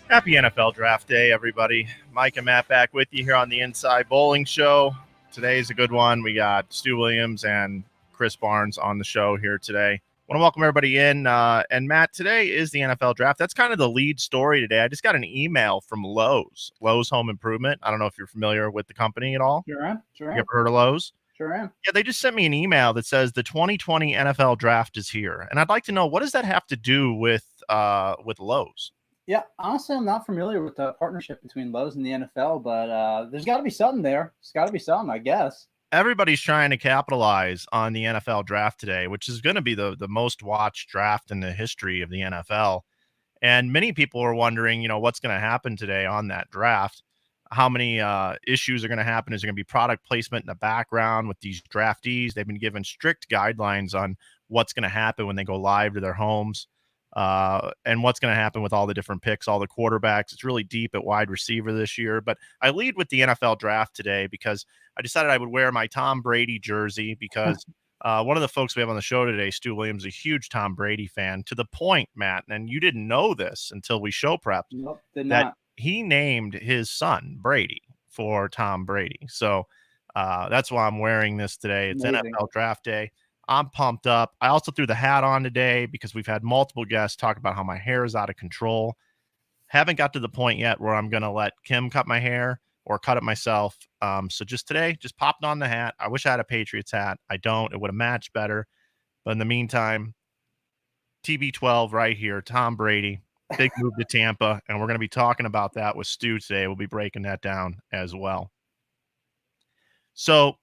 Happy NFL Draft Day, everybody. Mike and Matt back with you here on the Inside Bowling Show. Today's a good one. We got Stu Williams and Chris Barnes on the show here today. I want to welcome everybody in. And Matt, today is the NFL Draft. That's kind of the lead story today. I just got an email from Lowe's Home Improvement. I don't know if you're familiar with the company at all. Sure am. You ever heard of Lowe's? Sure am. Yeah, they just sent me an email that says the 2020 NFL Draft is here. And I'd like to know, what does that have to do with Lowe's? Yeah, honestly, I'm not familiar with the partnership between Lowe's and the NFL, but there's got to be something there. There's got to be something, I guess. Everybody's trying to capitalize on the NFL draft today, which is going to be the most watched draft in the history of the NFL. And many people are wondering, what's going to happen today on that draft. How many issues are going to happen? Is there going to be product placement in the background with these draftees? They've been given strict guidelines on what's going to happen when they go live to their homes. And what's going to happen with all the different picks, all the quarterbacks. It's really deep at wide receiver this year. But I lead with the NFL draft today because I decided I would wear my Tom Brady jersey because one of the folks we have on the show today, Stu Williams, a huge Tom Brady fan, to the point, Matt, and you didn't know this until we show prepped, nope, did not. He named his son Brady for Tom Brady. So that's why I'm wearing this today. It's Amazing. NFL draft day. I'm pumped up. I also threw the hat on today because we've had multiple guests talk about how my hair is out of control. Haven't got to the point yet where I'm going to let Kim cut my hair or cut it myself. So just today, just popped on the hat. I wish I had a Patriots hat. I don't. It would have matched better. But in the meantime, TB12 right here, Tom Brady, big move to Tampa. And we're going to be talking about that with Stu today. We'll be breaking that down as well. So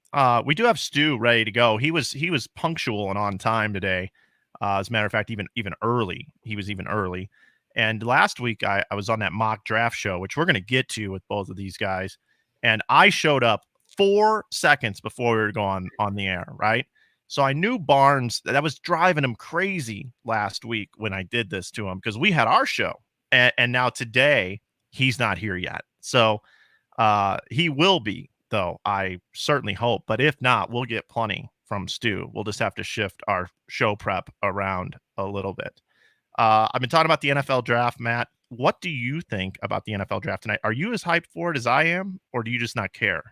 we do have Stu ready to go. He was punctual and on time today. As a matter of fact, even early. He was even early. And last week I was on that mock draft show, which we're going to get to with both of these guys. And I showed up 4 seconds before we were going on the air, right? So I knew Barnes, that was driving him crazy last week when I did this to him because we had our show. And now today he's not here yet. So he will be, though, I certainly hope. But if not, we'll get plenty from Stu. We'll just have to shift our show prep around a little bit. I've been talking about the NFL draft, Matt. What do you think about the NFL draft tonight? Are you as hyped for it as I am, or do you just not care?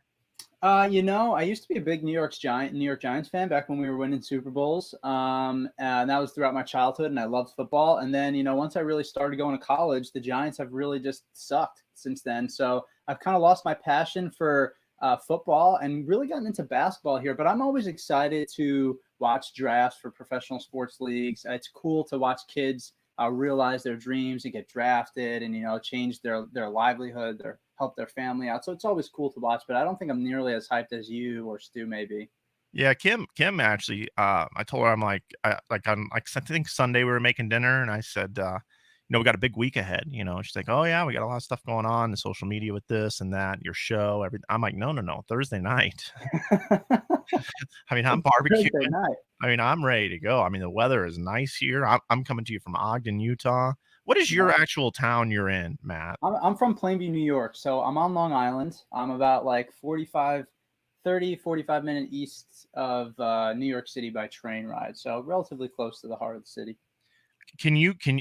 I used to be a big New York Giants fan back when we were winning Super Bowls. And that was throughout my childhood, and I loved football. And then, once I really started going to college, the Giants have really just sucked since then. So I've kind of lost my passion for football and really gotten into basketball here, but I'm always excited to watch drafts for professional sports leagues. It's cool to watch kids realize their dreams and get drafted and, change their livelihood, help their family out. So it's always cool to watch, but I don't think I'm nearly as hyped as you or Stu maybe. Yeah, Kim actually, I told her, I'm like, I think Sunday we were making dinner and I said, we got a big week ahead, she's like, oh yeah, we got a lot of stuff going on, the social media with this and that, your show, everything. I'm like, no, Thursday night. I mean, I'm barbecuing. I mean, I'm ready to go. I mean, the weather is nice here. I'm coming to you from Ogden, Utah. What is your actual town you're in, Matt? I'm from Plainview, New York. So I'm on Long Island. I'm about like 45 minute east of New York City by train ride. So relatively close to the heart of the city.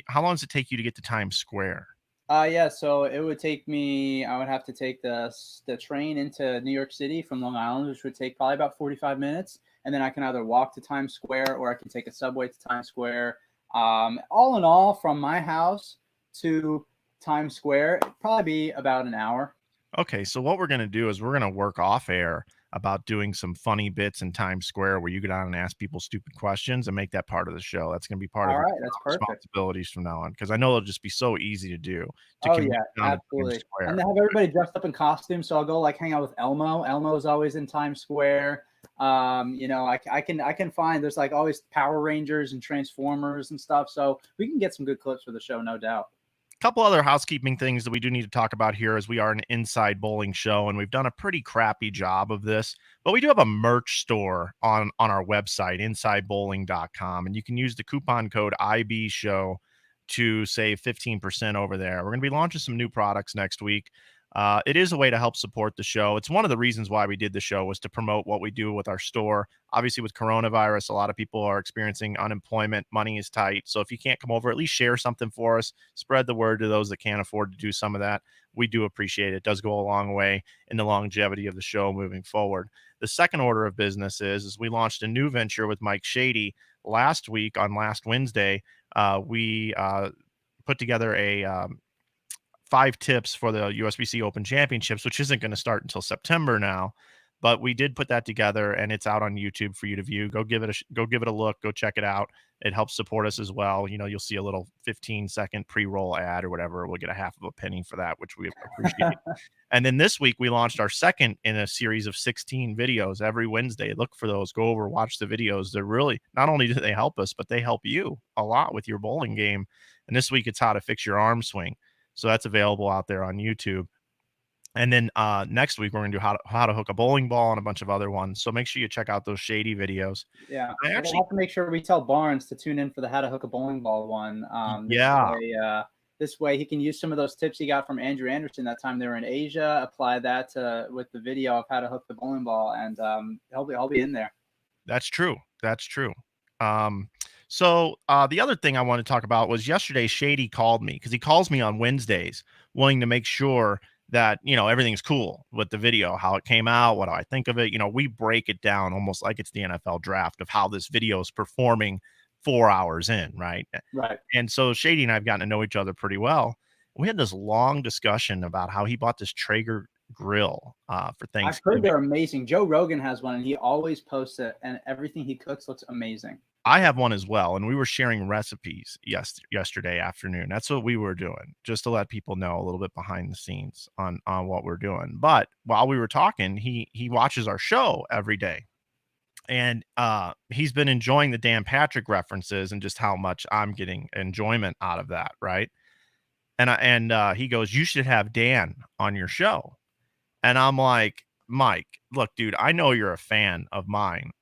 How long does it take you to get to Times Square? Yeah, so it would take me. I would have to take the train into New York City from Long Island, which would take probably about 45 minutes, and then I can either walk to Times Square or I can take a subway to Times Square. All in all, from my house to Times Square, it'd probably be about an hour. Okay, so what we're going to do is we're going to work off air about doing some funny bits in Times Square where you get on and ask people stupid questions and make that part of the show. That's going to be part of All your right, that's perfect. responsibilities from now on because I know it'll just be so easy to do to Oh commute yeah, down to Times absolutely. And Square. they have everybody dressed up in costumes, so I'll go like hang out with Elmo. Elmo's always in Times Square. I can find there's like always Power Rangers and Transformers and stuff, so we can get some good clips for the show, no doubt. Couple other housekeeping things that we do need to talk about here as we are an inside bowling show and we've done a pretty crappy job of this, but we do have a merch store on our website, InsideBowling.com, and you can use the coupon code IB show to save 15% over there. We're going to be launching some new products next week. It is a way to help support the show. It's one of the reasons why we did the show was to promote what we do with our store. Obviously, with coronavirus, a lot of people are experiencing unemployment. Money is tight. So if you can't come over, at least share something for us. Spread the word to those that can't afford to do some of that. We do appreciate it. It does go a long way in the longevity of the show moving forward. The second order of business is we launched a new venture with Mike Shady last week on last Wednesday. We put together a 5 tips for the USBC Open Championships, which isn't going to start until September now. But we did put that together, and it's out on YouTube for you to view. Go give it a look. Go check it out. It helps support us as well. You know, you'll see a little 15-second pre-roll ad or whatever. We'll get a half of a penny for that, which we appreciate. And then this week we launched our second in a series of 16 videos every Wednesday. Look for those. Go over, watch the videos. They're really, not only do they help us, but they help you a lot with your bowling game. And this week it's how to fix your arm swing. So that's available out there on YouTube. And then next week we're going to do how to hook a bowling ball and a bunch of other ones. So make sure you check out those Shady videos. Yeah, I we'll actually, have to make sure we tell Barnes to tune in for the How to Hook a Bowling Ball one. yeah, This way he can use some of those tips he got from Andrew Anderson that time they were in Asia. Apply that with the video of how to hook the bowling ball, and he'll be in there. that's true. That's true. So the other thing I want to talk about was yesterday Shady called me because he calls me on Wednesdays, wanting to make sure that, you know, everything's cool with the video, how it came out, what do I think of it. You know, we break it down almost like it's the NFL draft of how this video is performing 4 hours in, right? Right. And so Shady and I have gotten to know each other pretty well. We had this long discussion about how he bought this Traeger grill for I've Thanksgiving. heard they're amazing. Joe Rogan has one, and he always posts it, and everything he cooks looks amazing. I have one as well, and we were sharing recipes yesterday afternoon. That's what we were doing, just to let people know a little bit behind the scenes on what we're doing. But while we were talking, he watches our show every day, and he's been enjoying the Dan Patrick references and just how much I'm getting enjoyment out of that, right? And he goes, "You should have Dan on your show," and I'm like, "Mike, look, dude, I know you're a fan of mine."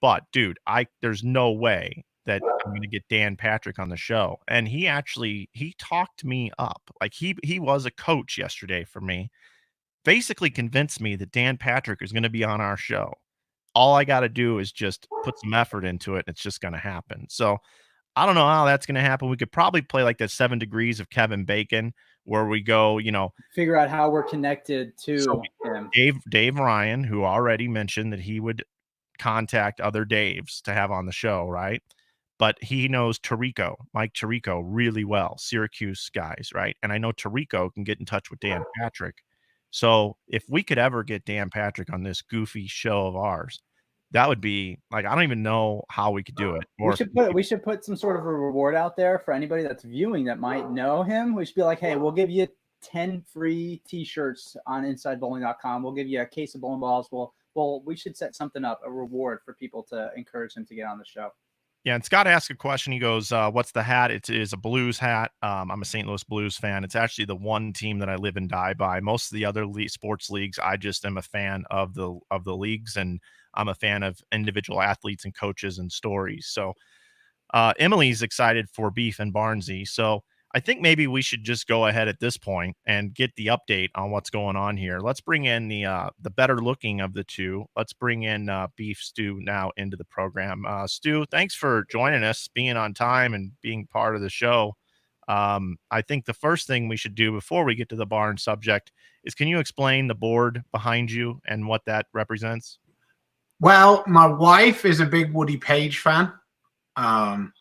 But dude, there's no way that I'm gonna get Dan Patrick on the show. And he talked me up. Like he was a coach yesterday for me, basically convinced me that Dan Patrick is gonna be on our show. All I gotta do is just put some effort into it, and it's just gonna happen. So I don't know how that's gonna happen. We could probably play like the 7 degrees of Kevin Bacon, where we go, you know, Figure out how we're connected to him. Dave Ryan, who already mentioned that he would contact other Daves to have on the show, right? But he knows Mike Tirico really well, Syracuse guys, right? And I know Tirico can get in touch with Dan Patrick. So if we could ever get Dan Patrick on this goofy show of ours, that would be like, I don't even know how we could do it. Or We should put some sort of a reward out there for anybody that's viewing that might know him. We should be like, hey, we'll give you 10 free t-shirts on InsideBowling.com. We'll give you a case of bowling balls. We should set something up, a reward for people to encourage him to get on the show. Yeah, and Scott asked a question. He goes, what's the hat? It is a Blues hat. I'm a St. Louis Blues fan. It's actually the one team that I live and die by. Most of the other sports leagues, I just am a fan of the leagues, and I'm a fan of individual athletes and coaches and stories. So Emily's excited for Beef and Barnesy. So I think maybe we should just go ahead at this point and get the update on what's going on here. Let's bring in the better looking of the two. Let's bring in Beef Stu now into the program. Stu, thanks for joining us, being on time and being part of the show. I think the first thing we should do before we get to the Barnes subject is, can you explain the board behind you and what that represents? Well, my wife is a big Woody Page fan. And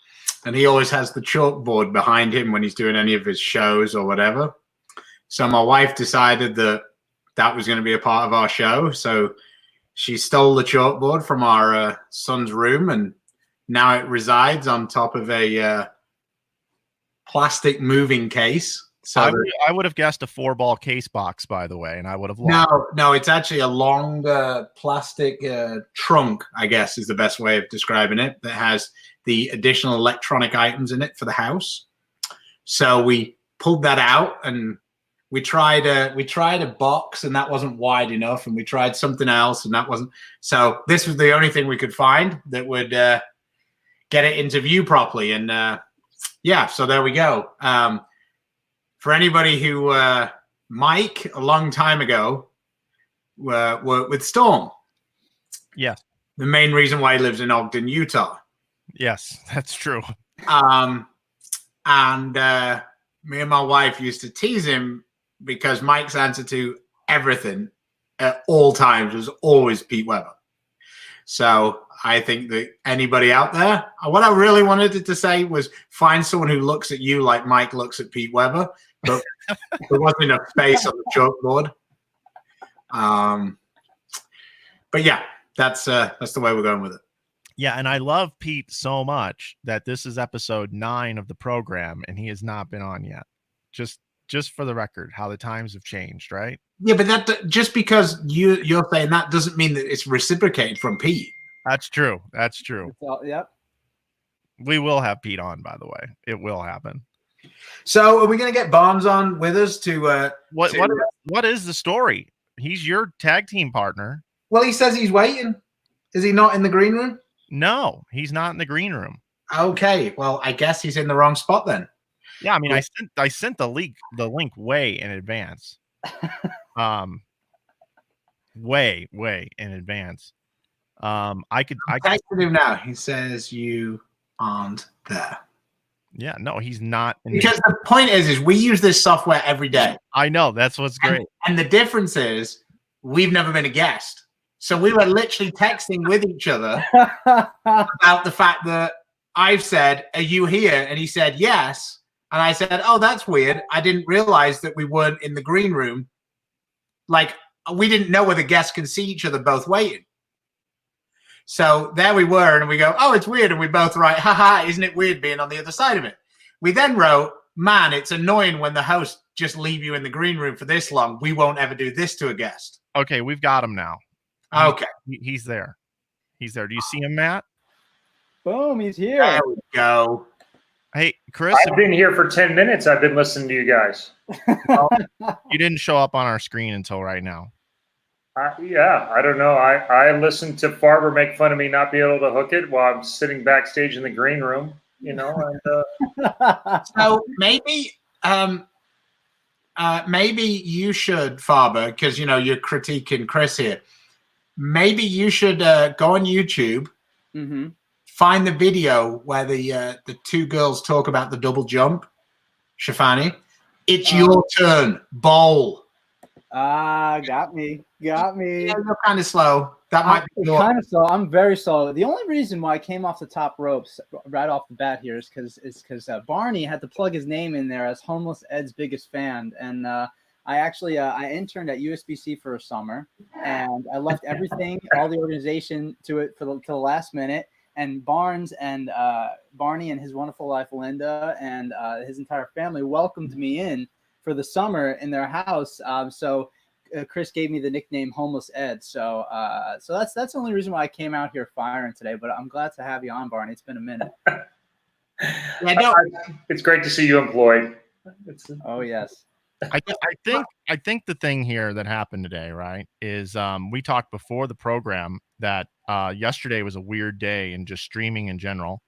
he always has the chalkboard behind him when he's doing any of his shows or whatever. So my wife decided that that was going to be a part of our show. So she stole the chalkboard from our son's room, and now it resides on top of a plastic moving case. So I would have guessed a 4-ball case box, by the way, and I would have lost. No, it's actually a long plastic trunk, I guess is the best way of describing it, that has the additional electronic items in it for the house. So we pulled that out, and we tried a box, and that wasn't wide enough, and we tried something else, and that wasn't. So this was the only thing we could find that would get it into view properly. And yeah, so there we go. For anybody who Mike a long time ago worked with Storm. Yes. The main reason why he lives in Ogden, Utah. Yes, that's true. And me and my wife used to tease him because Mike's answer to everything at all times was always Pete Weber. So I think that anybody out there, what I really wanted to say was find someone who looks at you like Mike looks at Pete Weber, but there wasn't enough space on the chalkboard. But yeah, that's the way we're going with it. Yeah, and I love Pete so much that this is episode 9 of the program, and he has not been on yet. Just for the record, how the times have changed, right? Yeah, but that just because you're saying that doesn't mean that it's reciprocated from Pete. That's true. That's true. Yep. We will have Pete on, by the way. It will happen. So are we going to get Barnes on with us to what is the story? He's your tag team partner. Well, he says he's waiting. Is he not in the green room? No, he's not in the green room. Okay, well, I guess he's in the wrong spot then. Yeah, I mean, I sent the link way in advance. Way in advance. I texted him now. He says you aren't there. Yeah, no, he's not. Because the point is we use this software every day. I know, that's what's great. And the difference is we've never been a guest. So we were literally texting with each other about the fact that I've said, "Are you here?" And he said, "Yes." And I said, "Oh, that's weird. I didn't realize that we weren't in the green room. Like, we didn't know whether guests can see each other both waiting." So there we were, and we go, "Oh, it's weird." And we both write, "Haha, isn't it weird being on the other side of it?" We then wrote, "Man, it's annoying when the host just leave you in the green room for this long. We won't ever do this to a guest." Okay, we've got him now. Okay. He's there. He's there. Do you see him, Matt? Boom, he's here. There we go. Hey, Chris. I've been here for 10 minutes. I've been listening to you guys. You didn't show up on our screen until right now. Yeah, I don't know. I listened to Farber make fun of me not being able to hook it while I'm sitting backstage in the green room, you know. And, so maybe you should, Farber, because, you know, you're critiquing Chris here. Maybe you should go on YouTube, find the video where the two girls talk about the double jump. Shafani, it's your turn. Bowl. Got me. Yeah, you're kind of slow. That might be kind of slow. I'm very slow. The only reason why I came off the top ropes right off the bat here is because Barney had to plug his name in there as Homeless Ed's biggest fan, and I actually I interned at USBC for a summer, and I left everything, all the organization to it till the last minute. And Barnes and Barney and his wonderful wife Linda and his entire family welcomed me in for the summer in their house. So Chris gave me the nickname Homeless Ed. So that's the only reason why I came out here firing today. But I'm glad to have you on, Barney. It's been a minute. It's great to see you employed. Oh yes. I think the thing here that happened today, right, is we talked before the program that yesterday was a weird day in just streaming in general.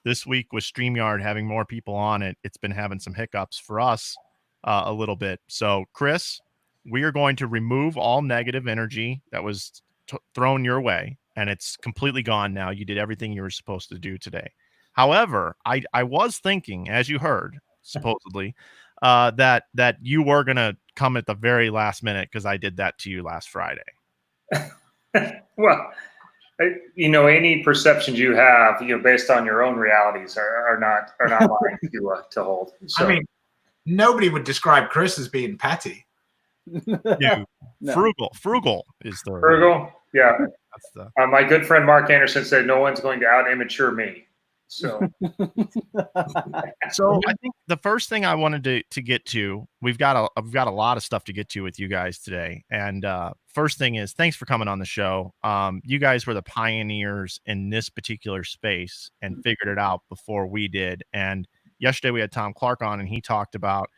This week with StreamYard having more people on it, it's been having some hiccups for us a little bit. So, Chris, we are going to remove all negative energy that was thrown your way, and it's completely gone now. You did everything you were supposed to do today. However, I was thinking, as you heard, supposedly, that you were gonna come at the very last minute because I did that to you last Friday. Well, any perceptions you have, based on your own realities are not mine to hold. So. I mean, nobody would describe Chris as being petty. No. Frugal is the frugal. Yeah, that's the. My good friend Mark Anderson said no one's going to out immature me. So, I think the first thing I wanted to get to, I've got a lot of stuff to get to with you guys today. And first thing is, thanks for coming on the show. You guys were the pioneers in this particular space and figured it out before we did. And yesterday we had Tom Clark on, and he talked about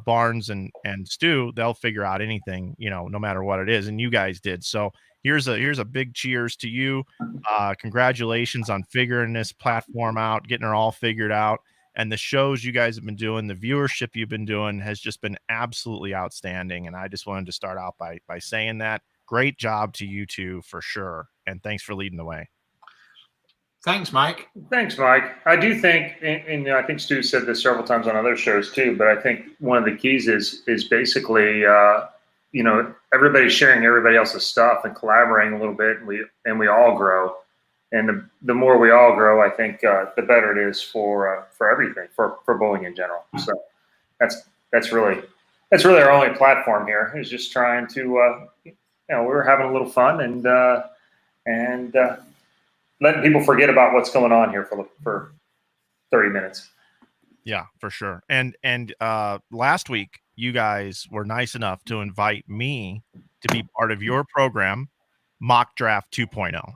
Barnes and Stu. They'll figure out anything, no matter what it is, and you guys did. So here's a big cheers to you. Congratulations on figuring this platform out, getting her all figured out. And the shows you guys have been doing, the viewership you've been doing has just been absolutely outstanding. And I just wanted to start out by saying that. Great job to you two for sure. And thanks for leading the way. Thanks, Mike. Thanks, Mike. I do think, and I think Stu said this several times on other shows too, but I think one of the keys is basically, everybody's sharing everybody else's stuff and collaborating a little bit, and we all grow. And the more we all grow, I think the better it is for everything, for bowling in general. So that's really our only platform here, is just trying to, we're having a little fun and letting people forget about what's going on here for 30 minutes. Yeah, for sure. And last week, you guys were nice enough to invite me to be part of your program, Mock Draft 2.0.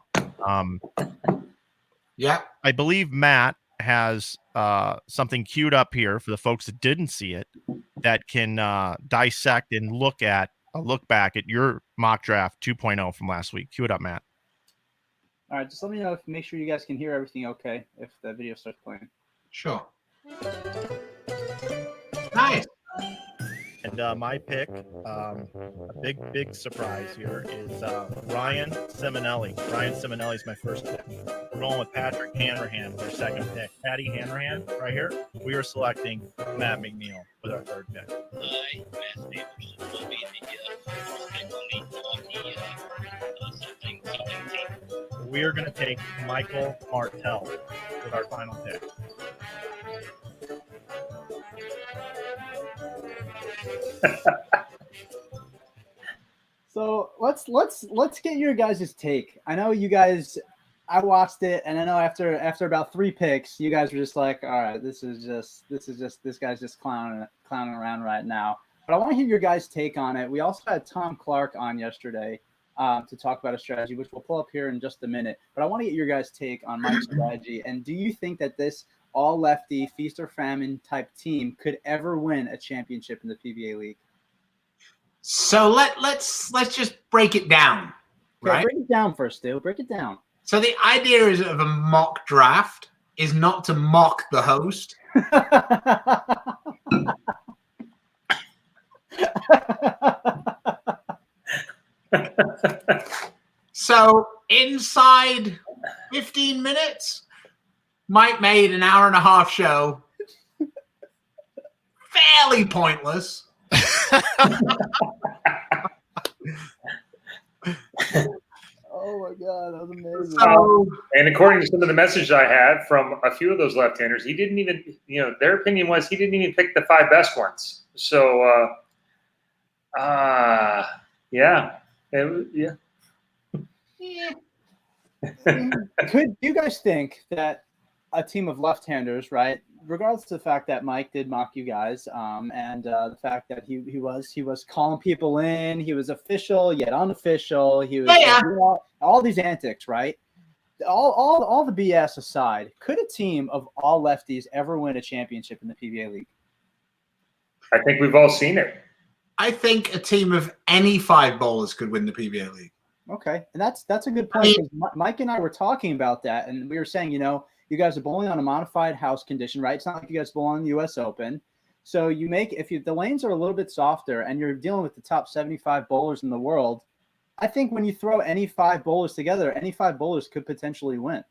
Yeah. I believe Matt has something queued up here for the folks that didn't see it that can dissect and look back at your Mock Draft 2.0 from last week. Cue it up, Matt. All right, just let me know make sure you guys can hear everything okay if the video starts playing. Sure. Nice. And my pick, a big surprise here, is Ryan Simonelli. Ryan Simonelli is my first pick. We're going with Patrick Hanrahan with our second pick. Patty Hanrahan, right here. We are selecting Matt McNeil with our third pick. Hi, Matt Neighbors will be the something team. We are going to take Michael Martell with our final pick. So let's get your guys' take. I know you guys. I watched it, and I know after about 3 picks, you guys were just like, all right, this guy's just clowning around right now. But I want to hear your guys' take on it. We also had Tom Clark on yesterday to talk about a strategy, which we'll pull up here in just a minute. But I want to get your guys' take on Mike's strategy. And do you think that this all lefty feast or famine type team could ever win a championship in the PBA League? So let's just break it down. Okay, right? Break it down first, Stu. Break it down. So the idea of a mock draft is not to mock the host. So inside 15 minutes, Mike made an hour-and-a-half show. Fairly pointless. Oh my God, that was amazing. And according to some of the messages I had from a few of those left-handers, he didn't even, their opinion was he didn't even pick the 5 best ones. So, yeah. Could you guys think that a team of left-handers, right, regardless of the fact that Mike did mock you guys, and the fact that he was calling people in, he was official yet unofficial, he was doing all these antics, right? All the BS aside, could a team of all lefties ever win a championship in the PBA League? I think we've all seen it. I think a team of any 5 bowlers could win the PBA League. Okay, and that's a good point, because Mike and I were talking about that, and we were saying, you guys are bowling on a modified house condition, right? It's not like you guys bowl on the U.S. Open. So the lanes are a little bit softer and you're dealing with the top 75 bowlers in the world, I think when you throw any 5 bowlers together, any 5 bowlers could potentially win.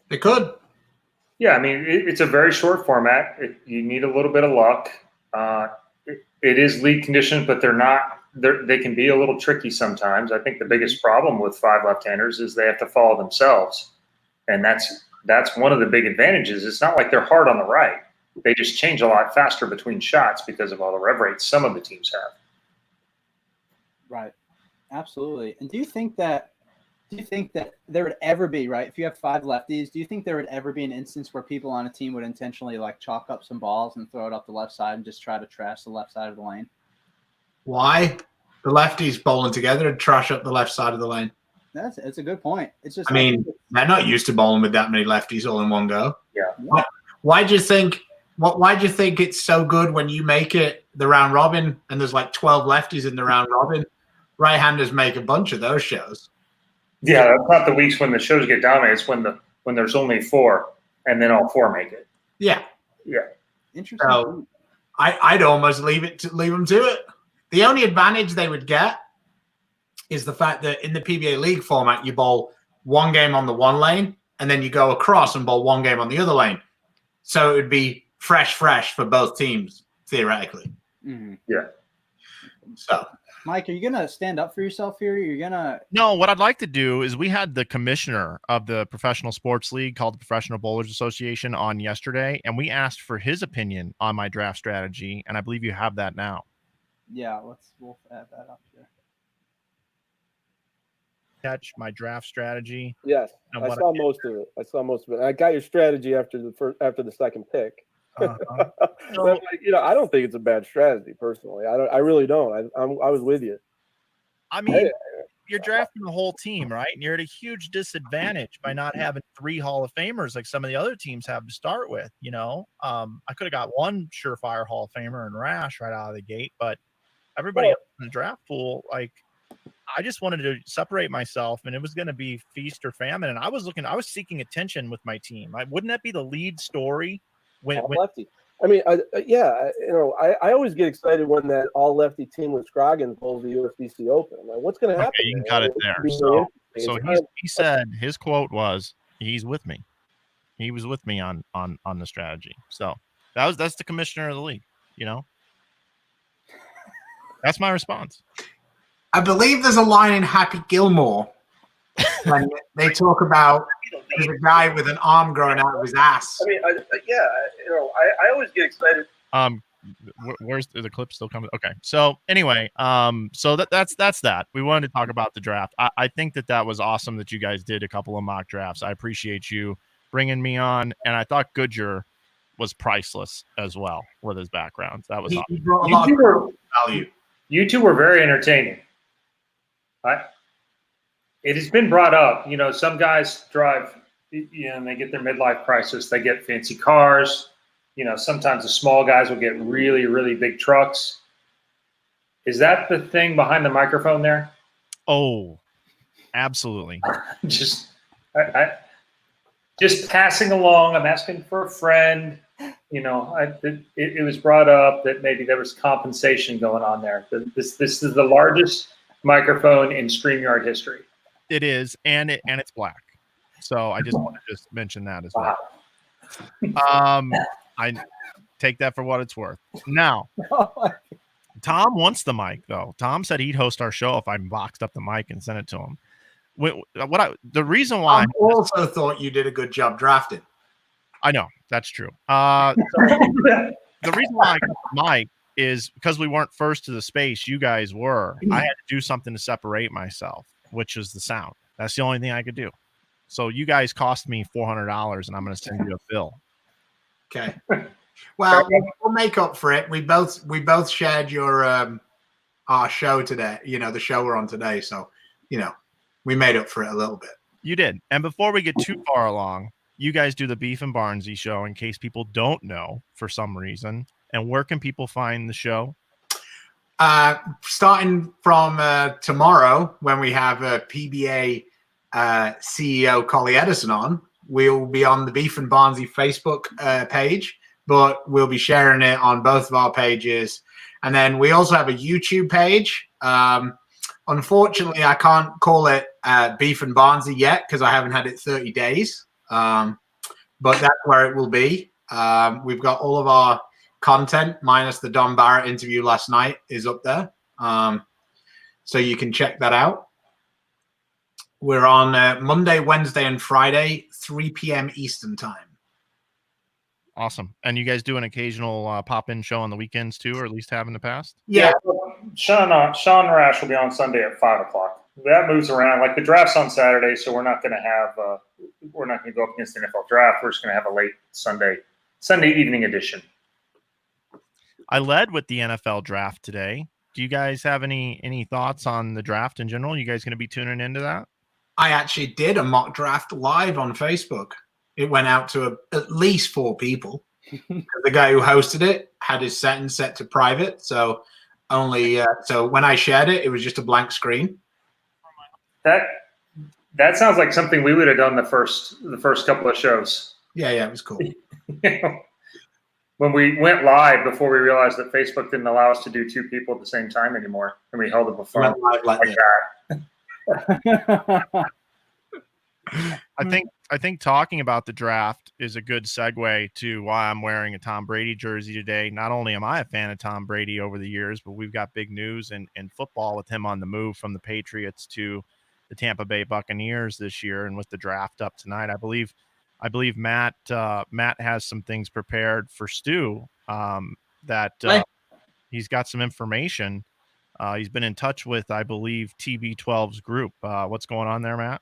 They could. Yeah, I mean, it's a very short format. You need a little bit of luck. It is league conditions, but they can be a little tricky sometimes. I think the biggest problem with 5 left-handers is they have to follow themselves. And that's one of the big advantages. It's not like they're hard on the right. They just change a lot faster between shots because of all the rev rates some of the teams have. Right. Absolutely. And do you think that there would ever be, right, if you have 5 lefties, do you think there would ever be an instance where people on a team would intentionally like chalk up some balls and throw it up the left side and just try to trash the left side of the lane? Why? The lefties bowling together and trash up the left side of the lane. It's a good point. It's just, I mean, they're not used to bowling with that many lefties all in one go. Yeah. Why do you think it's so good when you make it the round robin and there's like 12 lefties in the round robin? Right-handers make a bunch of those shows. Yeah, that's not the weeks when the shows get dominated. It's when there's only 4 and then all 4 make it. Yeah. Yeah. Interesting. So I'd almost leave them to it. The only advantage they would get is the fact that in the PBA League format, you bowl one game on the one lane and then you go across and bowl one game on the other lane. So it would be fresh for both teams, theoretically. Mm-hmm. Yeah. So, Mike, are you going to stand up for yourself here? You're going to – No, what I'd like to do is we had the commissioner of the Professional Sports League called the Professional Bowlers Association on yesterday, and we asked for his opinion on my draft strategy, and I believe you have that now. Yeah, we'll add that up here. Catch my draft strategy. Yes, I saw most of it. I got your strategy after the second pick. So, I don't think it's a bad strategy personally. I really don't. I was with you. I mean, you're drafting the whole team, right? And you're at a huge disadvantage by not having 3 Hall of Famers like some of the other teams have to start with. I could have got one surefire Hall of Famer and Rash right out of the gate, but everybody else in the draft pool, like, I just wanted to separate myself, and it was going to be feast or famine. And I was seeking attention with my team. Wouldn't that be the lead story? All lefty. I mean, I always get excited when that all lefty team with Scroggins bowls the USDC Open. Like, what's going to happen? Okay, you can cut it there. So he said his quote was, "He's with me." He was with me on the strategy. So that's the commissioner of the league. That's my response. I believe there's a line in Happy Gilmore when they talk about there's a guy with an arm growing out of his ass. I mean, I always get excited. Where's the clip still coming? Okay. So anyway, so that's that. We wanted to talk about the draft. I think that was awesome that you guys did a couple of mock drafts. I appreciate you bringing me on, and I thought Goodyear was priceless as well with his background. That was awesome. He brought a lot of value. You two were very entertaining. It has been brought up, some guys drive, and they get their midlife crisis. They get fancy cars. Sometimes the small guys will get really, really big trucks. Is that the thing behind the microphone there? Oh, absolutely. Just passing along. I'm asking for a friend. It was brought up that maybe there was compensation going on there. This is the largest microphone in StreamYard history. It is, and it's black. So I just want to just mention that as well. I take that for what it's worth. Now, Tom wants the mic though. Tom said he'd host our show if I boxed up the mic and sent it to him. The reason why I also thought you did a good job drafting. I know that's true. The reason why I got the mic is because we weren't first to the space. You guys were. I had to do something to separate myself, which is the sound. That's the only thing I could do. So you guys cost me $400, and I'm going to send you a bill. Okay. Well, we'll make up for it. We both shared your our show today. The show we're on today. So we made up for it a little bit. You did. And before we get too far along, you guys do the Beef and Barnesy show in case people don't know for some reason. And where can people find the show? Starting from tomorrow, when we have PBA CEO Collie Edison on, we'll be on the Beef and Barnesy Facebook page, but we'll be sharing it on both of our pages. And then we also have a YouTube page. Unfortunately, I can't call it Beef and Barnesy yet because I haven't had it 30 days. but that's where it will be. We've got all of our content minus the Don Barrett interview last night is up there. So you can check that out. We're on Monday, Wednesday, and Friday, 3 p.m. Eastern time. Awesome. And you guys do an occasional pop-in show on the weekends too, or at least have in the past? Yeah. Sean Rash will be on Sunday at 5 o'clock. That moves around. Like the draft's on Saturday, so we're not going to go up against the NFL draft. We're just going to have a late Sunday evening edition. I led with the NFL draft today. Do you guys have any thoughts on the draft in general? You guys going to be tuning into that? I actually did a mock draft live on Facebook. It went out to at least 4 people. The guy who hosted it had his settings set to private, so only so when I shared it, it was just a blank screen. That sounds like something we would have done the first couple of shows. Yeah, it was cool. When we went live before we realized that Facebook didn't allow us to do 2 people at the same time anymore, and we held it before like that. I think talking about the draft is a good segue to why I'm wearing a Tom Brady jersey today. Not only am I a fan of Tom Brady over the years, but we've got big news in football with him on the move from the Patriots to the Tampa Bay Buccaneers this year, and with the draft up tonight, I believe Matt has some things prepared for Stu that he's got some information. He's been in touch with, I believe, TB12's group. What's going on there, Matt?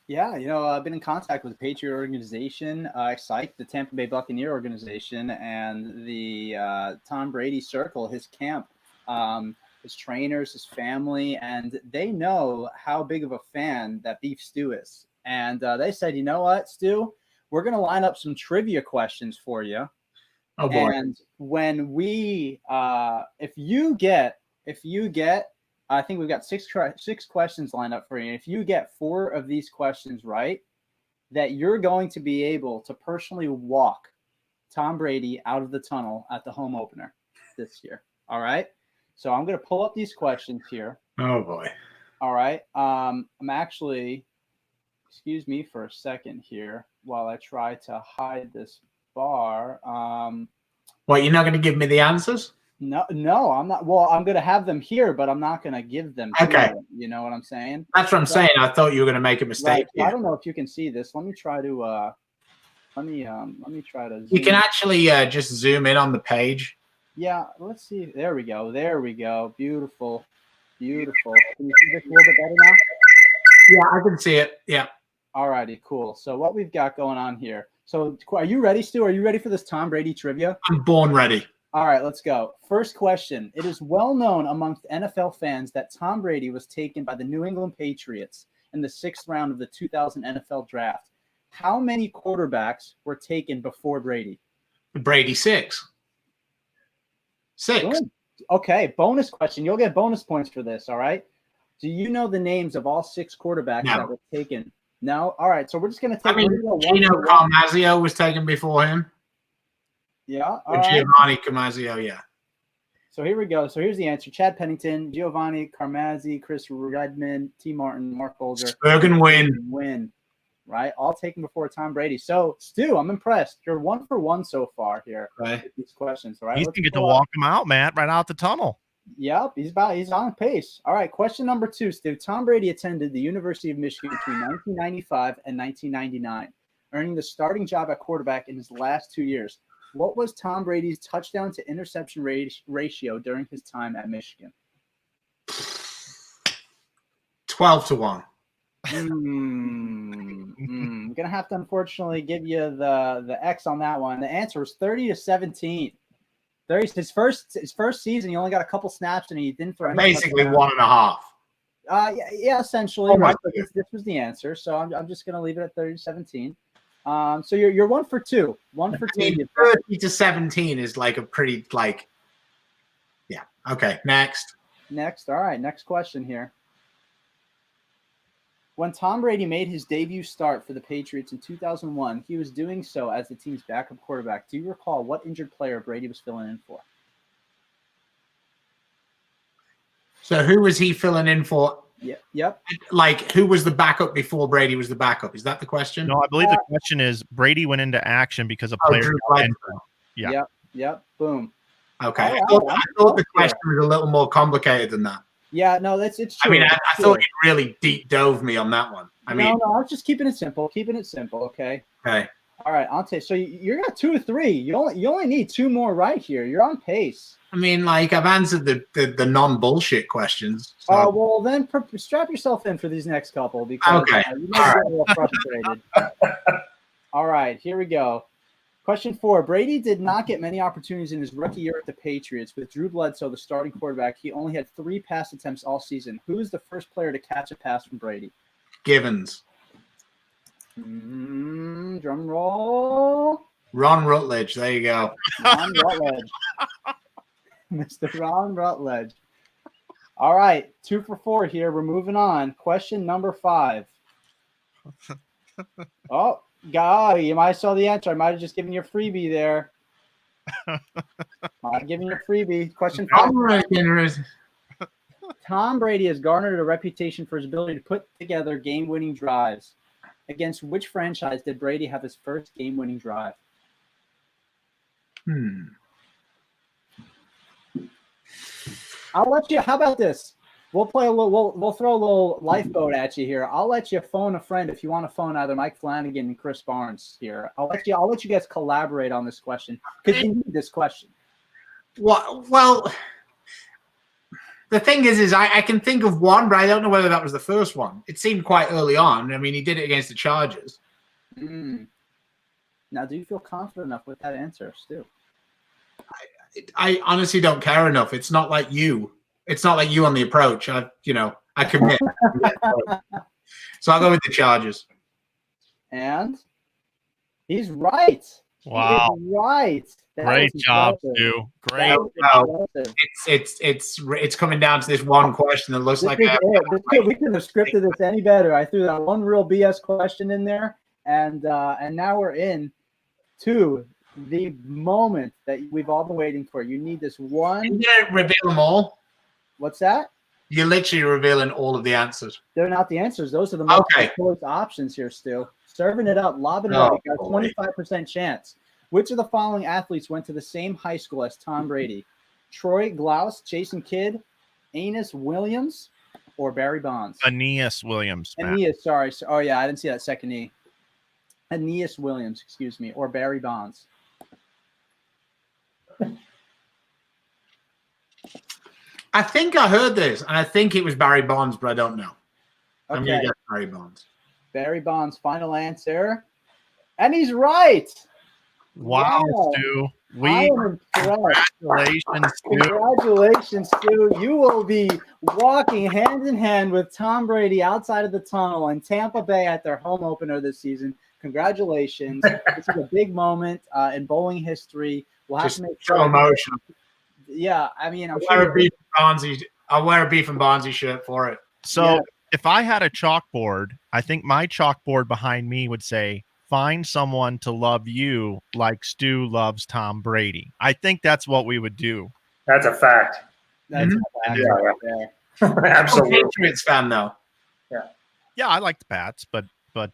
Yeah, I've been in contact with the Patriot organization, Psych, the Tampa Bay Buccaneer organization, and the Tom Brady Circle, his camp, his trainers, his family, and they know how big of a fan that Beef Stu is. And they said, you know what, Stu, we're going to line up some trivia questions for you. Oh boy! And when we, if you get, I think we've got six questions lined up for you. If you get 4 of these questions right, that you're going to be able to personally walk Tom Brady out of the tunnel at the home opener this year. All right. So I'm going to pull up these questions here. Oh boy! All right. I'm actually, excuse me for a second here while I try to hide this bar. What, you're not going to give me the answers? No, I'm not. Well, I'm going to have them here, but I'm not going to give them to Okay. you. You know what I'm saying? That's what I'm saying. I thought you were going to make a mistake. Right. I don't know if you can see this. Let me try to. Let me try to. You can actually just zoom in on the page. Yeah. Let's see. There we go. Beautiful. Can you see this a little bit better now? Yeah, I can see it. Yeah. All righty. Cool. So what we've got going on here. So are you ready, Stu? Are you ready for this Tom Brady trivia? I'm born ready. All right, let's go. First question. It is well known amongst NFL fans that Tom Brady was taken by the New England Patriots in the 6th round of the 2000 NFL Draft. How many quarterbacks were taken before Brady? Brady 6. Good. Okay, bonus question. You'll get bonus points for this, all right? Do you know the names of all 6 quarterbacks that were taken? No? All right, so we're just going to take Gino Carmazio was taken before him. Yeah. Giovanni Carmazio, yeah. So here we go. So here's the answer. Chad Pennington, Giovanni Carmazzi, Chris Redmond, T. Martin, Mark Bolger. Spurgeon Win. Right? All taken before Tom Brady. So, Stu, I'm impressed. You're 1 for 1 so far here. Right. With these questions. All right. He's going to get to walk him out, Matt, right out the tunnel. Yep. He's on pace. All right. Question number 2, Stu. Tom Brady attended the University of Michigan between 1995 and 1999, earning the starting job at quarterback in his last 2 years. What was Tom Brady's touchdown to interception ratio during his time at Michigan? 12-1. I'm gonna have to unfortunately give you the X on that one. The answer was 30-17. His first season, he only got a couple snaps and he didn't throw. Basically 1.5. Yeah, essentially. Right? This was the answer, so I'm just gonna leave it at 30-17. So you're 1 for 2. 1 for 2. 30-17 is like a pretty yeah. Okay, next. All right, next question here. When Tom Brady made his debut start for the Patriots in 2001, he was doing so as the team's backup quarterback. Do you recall what injured player Brady was filling in for? So who was he filling in for Yep. Like, who was the backup before Brady was the backup? Is that the question? No, I believe the question is Brady went into action because a player. Drew got Bledsoe. injured. Yeah. Yep. Boom. Okay. All I right, thought, I'm I thought the close here. question was a little more complicated than that. Yeah, no, it's true. I mean, I It's thought true. you really deep dove me on that one. I mean, no, I'm just keeping it simple. Okay. okay. All right, Ante. So you're at 2 or 3. You only need 2 more right here. You're on pace. I mean, like, I've answered the non-bullshit questions. So. Oh, well, then strap yourself in for these next couple because Okay. You might get a little frustrated. All right, here we go. Question 4. Brady did not get many opportunities in his rookie year at the Patriots. With Drew Bledsoe, the starting quarterback, he only had 3 pass attempts all season. Who is the first player to catch a pass from Brady? Givens. Drum roll. Ron Rutledge. There you go. Ron Rutledge. Mr. Ron Rutledge. All right, 2 for 4 here. We're moving on. Question number 5. Oh, God, you might have saw the answer. I might have just given you a freebie there. Might have given you a freebie. Question 5. Tom Brady has garnered a reputation for his ability to put together game-winning drives. Against which franchise did Brady have his first game-winning drive? I'll let you. How about this? We'll play a little. We'll throw a little lifeboat at you here. I'll let you phone a friend if you want to phone either Mike Flanagan and Chris Barnes here. I'll let you guys collaborate on this question because you need this question. Well, the thing is I can think of one, but I don't know whether that was the first one. It seemed quite early on. I mean, he did it against the Chargers. Now, do you feel confident enough with that answer, Stu? I honestly don't care enough. It's not like you. It's not like you on the approach. I commit. So I'll go with the Chargers. And he's right. Wow. He is right. Great job, Stu. Great. It's coming down to this one question that looks like we couldn't have scripted this any better. I threw that one real BS question in there, and now we're in to the moment that we've all been waiting for. You need this one. You didn't reveal them all. What's that? You're literally revealing all of the answers. They're not the answers. Those are the most close options here, Stu. Serving it up, lobbing it up. You got a 25% chance. Which of the following athletes went to the same high school as Tom Brady? Troy Glaus, Jason Kidd, Aeneas Williams, or Barry Bonds? Aeneas Williams. Aeneas, sorry. Oh, yeah, I didn't see that second E. Aeneas Williams, excuse me, or Barry Bonds. I think I heard this, and I think it was Barry Bonds, but I don't know. Okay. I'm going to guess Barry Bonds. Barry Bonds, final answer. And he's right. Wow, Stu. Congratulations, Stu. Congratulations, Stu. You will be walking hand in hand with Tom Brady outside of the tunnel in Tampa Bay at their home opener this season. Congratulations. This is a big moment in bowling history. We'll have to make sure. So emotional. Yeah, I mean, I'll wear a Beef and Bonzi shirt for it. So if I had a chalkboard, I think my chalkboard behind me would say, find someone to love you like Stu loves Tom Brady. I think that's what we would do. That's a fact. That's a fact. Yeah. Absolutely. Patriots fan though. Yeah, I like the Pats, but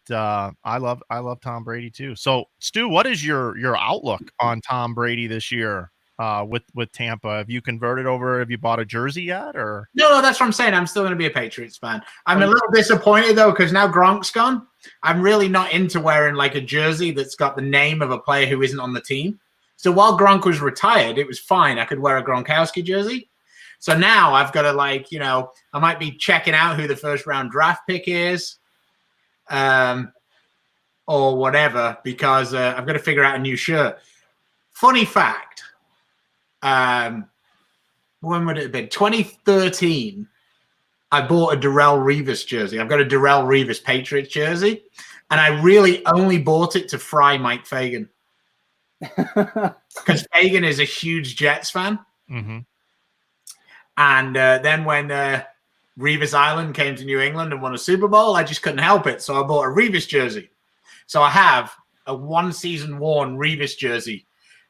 I love Tom Brady too. So Stu, what is your outlook on Tom Brady this year? With Tampa, have you converted over? Have you bought a jersey yet? Or no, that's what I'm saying. I'm still going to be a Patriots fan. I'm a little disappointed though because now Gronk's gone. I'm really not into wearing like a jersey that's got the name of a player who isn't on the team. So while Gronk was retired, it was fine. I could wear a Gronkowski jersey. So now I've got to I might be checking out who the first round draft pick is, or whatever, because I've got to figure out a new shirt. Funny fact. When would it have been? 2013. I bought a Darrelle Revis jersey. I've got a Darrelle Revis Patriots jersey, and I really only bought it to fry Mike Fagan because Fagan is a huge Jets fan. Mm-hmm. And then when Revis Island came to New England and won a Super Bowl, I just couldn't help it, so I bought a Revis jersey. So I have a one-season worn Revis jersey.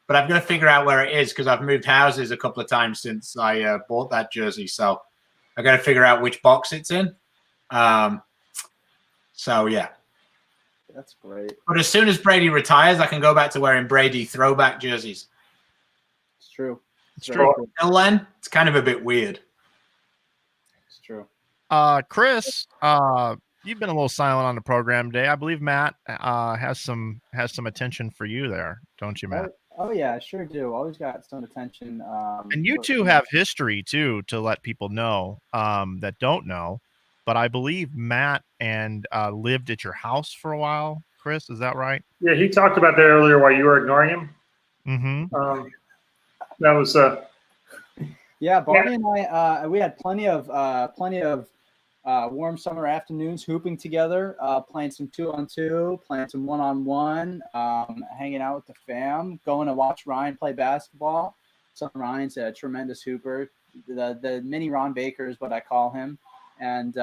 But I've got to figure out where it is because I've moved houses a couple of times since I bought that jersey. So I got to figure out which box it's in. So yeah. That's great. But as soon as Brady retires, I can go back to wearing Brady throwback jerseys. It's true. It's true. Until then, it's kind of a bit weird. It's true. Chris, you've been a little silent on the program today. I believe Matt has some attention for you there, don't you, Matt? Oh yeah, I sure do. Always got some attention. And you two have history too, to let people know that don't know. But I believe Matt and lived at your house for a while. Chris, is that right? Yeah, he talked about that earlier while you were ignoring him. Mm-hmm. That was yeah, Barney and I we had plenty of warm summer afternoons hooping together, playing some 2-on-2, playing some 1-on-1, hanging out with the fam, going to watch Ryan play basketball. So Ryan's a tremendous hooper. The mini Ron Baker is what I call him. And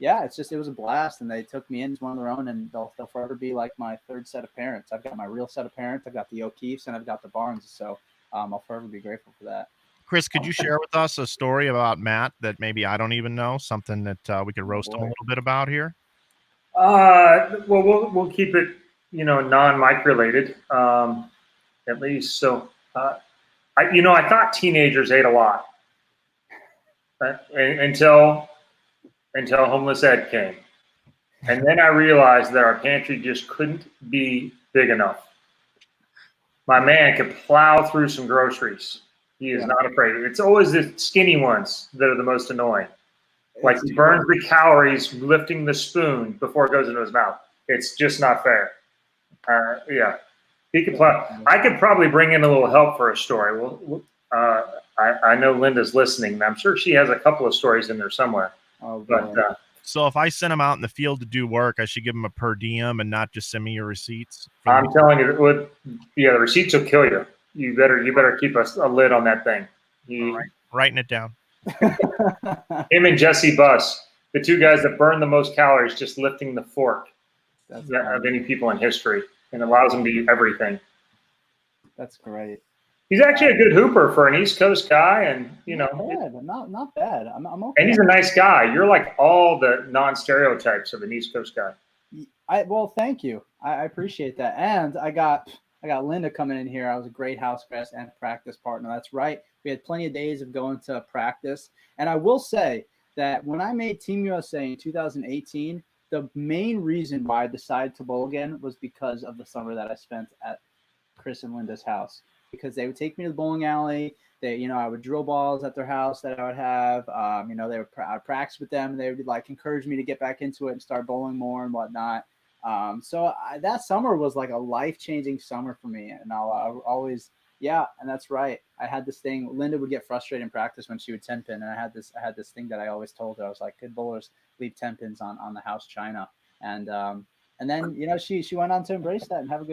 yeah, it was a blast. And they took me in as one of their own, and they'll forever be like my third set of parents. I've got my real set of parents. I've got the O'Keefes and I've got the Barnes. So I'll forever be grateful for that. Chris, could you share with us a story about Matt that maybe I don't even know, something that we could roast him a little bit about here? well, we'll keep it, non-Mike related, at least. So, I thought teenagers ate a lot until homeless Ed came, and then I realized that our pantry just couldn't be big enough. My man could plow through some groceries. He is not afraid. It's always the skinny ones that are the most annoying. Like he burns the calories lifting the spoon before it goes into his mouth. It's just not fair. Yeah, he could plow. I could probably bring in a little help for a story. I know Linda's listening, and I'm sure she has a couple of stories in there somewhere. Oh, but so if I sent him out in the field to do work, I should give him a per diem and not just send me your receipts? I'm telling you, the receipts will kill you. You better keep a lid on that thing. All right. Writing it down. Him and Jesse Buss, the two guys that burn the most calories just lifting the fork of any people in history, and allows them to eat everything. That's great. He's actually a good hooper for an East Coast guy, and not bad. I'm okay. And he's a nice guy. You're like all the non-stereotypes of an East Coast guy. Well, thank you. I appreciate that. And I got Linda coming in here. I was a great house guest and practice partner. That's right. We had plenty of days of going to practice. And I will say that when I made Team USA in 2018, the main reason why I decided to bowl again was because of the summer that I spent at Chris and Linda's house. Because they would take me to the bowling alley. I would drill balls at their house that I would have. I would practice with them. And they would encourage me to get back into it and start bowling more and whatnot. So that summer was like a life-changing summer for me. And I'll always, and that's right. I had this thing. Linda would get frustrated in practice when she would 10-pin. And I had this thing that I always told her. I was like, good bowlers leave 10-pins on the house china. And then, she went on to embrace that and have a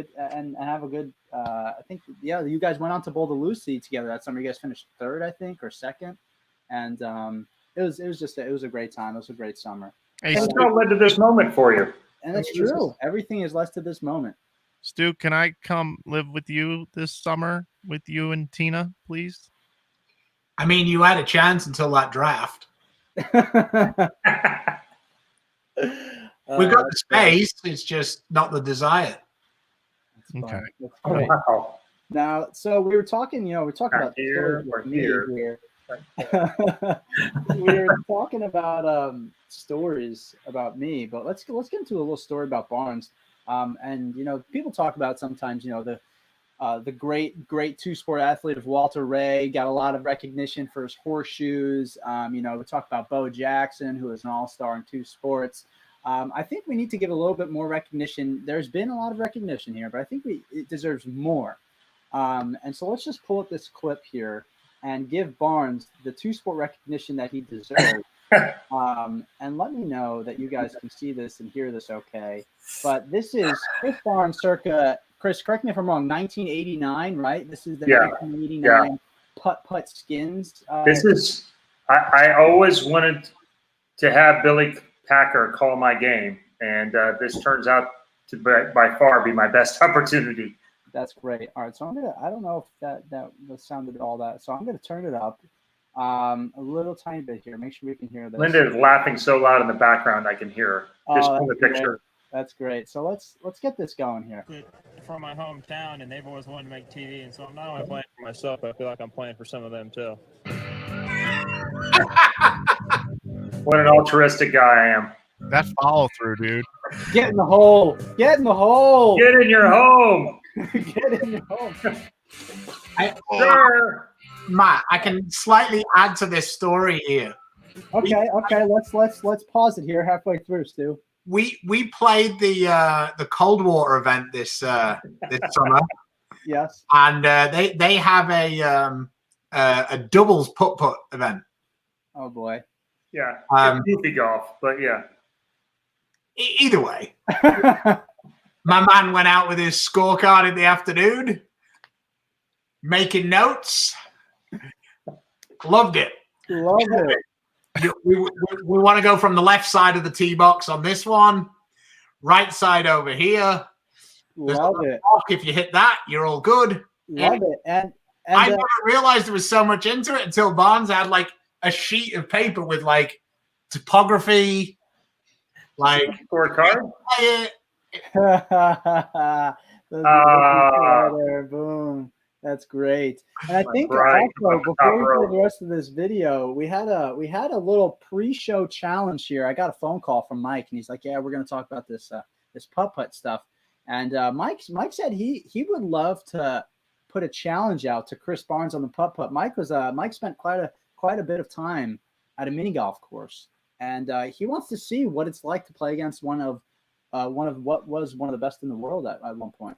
good, I think, you guys went on to bowl the Lucy together that summer. You guys finished third, I think, or second. And it was a great time. It was a great summer. Hey, and what led to this moment for you? And that's true. Everything is led to this moment. Stu, can I come live with you this summer with you and Tina, please? I mean, you had a chance until that draft. We got the space. It's just not the desire. Okay. Wow. Now, so we were talking, we're talking about here. We were talking about stories about me, but let's get into a little story about Barnes. And people talk about sometimes, the great two-sport athlete of Walter Ray got a lot of recognition for his horseshoes. We talk about Bo Jackson, who is an all-star in two sports. I think we need to give a little bit more recognition. There's been a lot of recognition here, but I think it deserves more. And so let's just pull up this clip here and give Barnes the two-sport recognition that he deserves. And let me know that you guys can see this and hear this okay. But this is Chris Barnes circa, Chris, correct me if I'm wrong, 1989, right? This is the 1989 Putt Skins. This is, I always wanted to have Billy Packer call my game, and this turns out to by far be my best opportunity. That's great. All right, so I don't know if that sounded all that. So I'm gonna turn it up, A little tiny bit here. Make sure we can hear this. Linda is laughing so loud in the background I can hear her. Just Oh, from the that's great. picture. That's great. So let's get this going here. From my hometown, and they've always wanted to make TV, and so I'm not only playing for myself, but I feel like I'm playing for some of them too. What an altruistic guy I am. That follow through, dude. Get in the hole. Get in the hole. Get in your home. Get in your hole. Sure. Matt, I can slightly add to this story here. Okay. Let's pause it here halfway through, Stu. We played the Cold Water event this summer, Yes. and they have a doubles putt event. Oh boy. Yeah. Goofy golf, but yeah. Either way, my man went out with his scorecard in the afternoon, making notes. Loved it. Love it. We want to go from the left side of the tee box on this one, right side over here. Love it. If you hit that, you're all good. Love it. And I never realized there was so much into it until Barnes had like a sheet of paper with like topography, like Scorecard. Boom. That's great. And I think Right. also before we play the rest of this video, we had a little pre-show challenge here. I got a phone call from Mike, and he's like, "Yeah, we're going to talk about this putt stuff." And Mike said he would love to put a challenge out to Chris Barnes on the putt. Mike spent quite a bit of time at a mini golf course, and he wants to see what it's like to play against one of what was one of the best in the world at one point.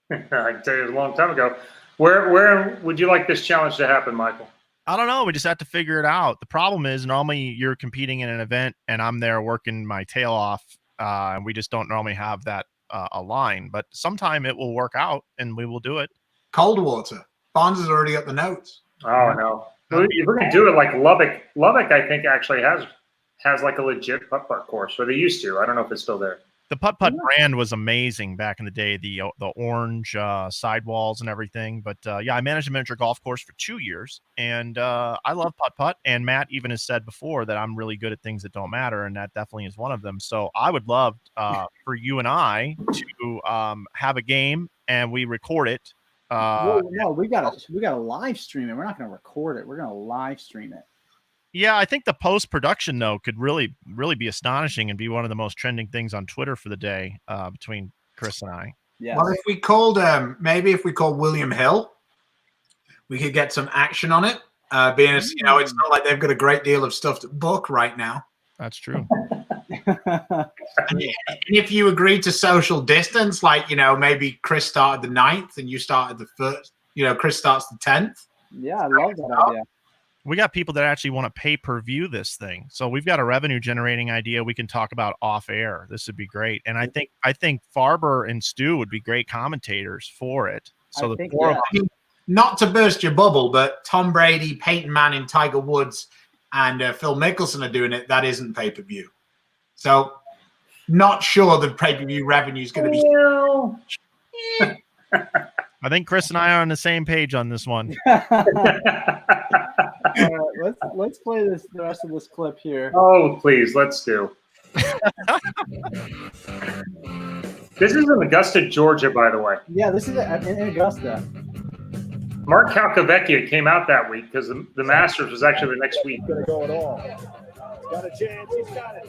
I can tell you it was a long time ago. Where would you like this challenge to happen, Michael? I don't know. We just have to figure it out. The problem is normally you're competing in an event and I'm there working my tail off. And we just don't normally have that aligned, but sometime it will work out and we will do it. Cold Water. Barnes has already got the notes. Oh no. If we're gonna do it like Lubbock, I think actually has like a legit putt course, or they used to. I don't know if it's still there. The putt brand was amazing back in the day, the orange sidewalls and everything. But yeah, I managed a miniature golf course for 2 years, and I love putt. And Matt even has said before that I'm really good at things that don't matter, and that definitely is one of them. So I would love for you and I to have a game and we record it. No, we gotta live stream it. We're not gonna record it. We're gonna live stream it. Yeah, I think the post-production, though, could really be astonishing and be one of the most trending things on Twitter for the day between Chris and I. Yeah. Well, if we called William Hill, we could get some action on it. Being as it's not like they've got a great deal of stuff to book right now. That's true. And if you agree to social distance, like maybe Chris started the 9th and you started the 1st, Chris starts the 10th. Yeah, I love that idea. We got people that actually want to pay-per-view this thing. So we've got a revenue-generating idea we can talk about off-air. This would be great. And I think Farber and Stu would be great commentators for it. So not to burst your bubble, but Tom Brady, Peyton Manning, Tiger Woods, and Phil Mickelson are doing it. That isn't pay-per-view. So not sure the pay-per-view revenue is going to be. I think Chris and I are on the same page on this one. All right, let's play the rest of this clip here. Oh, please, let's do. This is in Augusta, Georgia, by the way. Yeah, this is in Augusta. Mark Calcavecchia came out that week because the Masters was actually the next week. Gonna go at all. Got a chance. He's got it.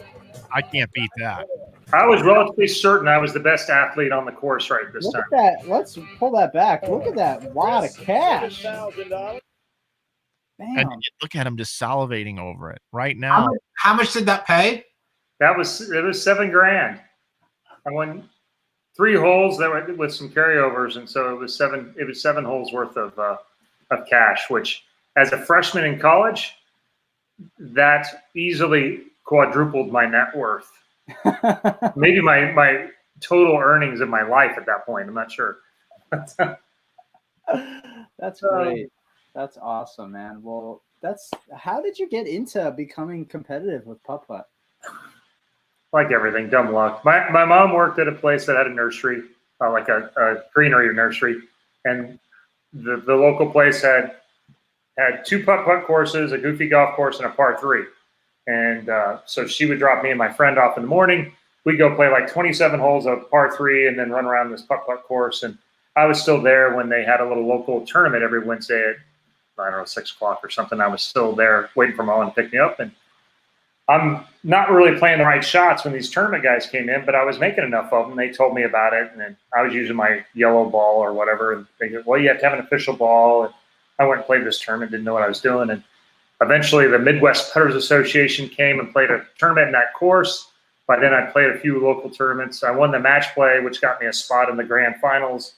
I can't beat that. I was relatively certain I was the best athlete on the course right this Look time. at that. Let's pull that back. Look at that wad of cash. $1,000. And Bam. look at him just salivating over it right now. How much did that pay? It was $7,000. I won 3 holes that were with some carryovers, and so it was 7 holes worth of cash, which as a freshman in college, that easily quadrupled my net worth. Maybe my total earnings of my life at that point. I'm not sure. That's great. That's awesome, man. Well, how did you get into becoming competitive with putt-putt? Like everything, dumb luck. My mom worked at a place that had a nursery, like a greenery nursery, and the local place had had 2 putt-putt courses, a goofy golf course, and a par 3. And so she would drop me and my friend off in the morning. We'd go play like 27 holes of par 3 and then run around this putt-putt course. And I was still there when they had a little local tournament every Wednesday at, I don't know, 6 o'clock or something. I was still there waiting for Mullen to pick me up. And I'm not really playing the right shots when these tournament guys came in, but I was making enough of them. They told me about it, and then I was using my yellow ball or whatever. And they go, well, you have to have an official ball. And I went and played this tournament, didn't know what I was doing. And eventually the Midwest Putters Association came and played a tournament in that course. By then I played a few local tournaments. I won the match play, which got me a spot in the grand finals.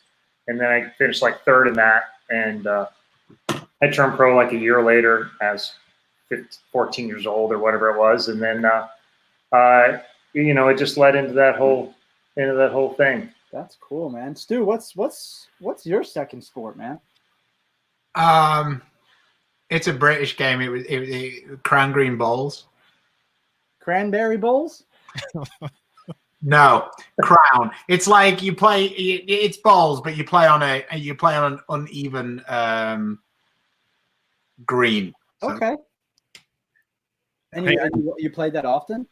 And then I finished like 3rd in that. And I turned pro like a year later as 14 years old or whatever it was. And then, you know, it just led into that whole thing. That's cool, man. Stu, what's your second sport, man? It's a British game. It was Crangreen Bowls. Cranberry bowls? No, crown. It's like you play. It's bowls, but you play on an uneven green. So. Okay. And you played that often?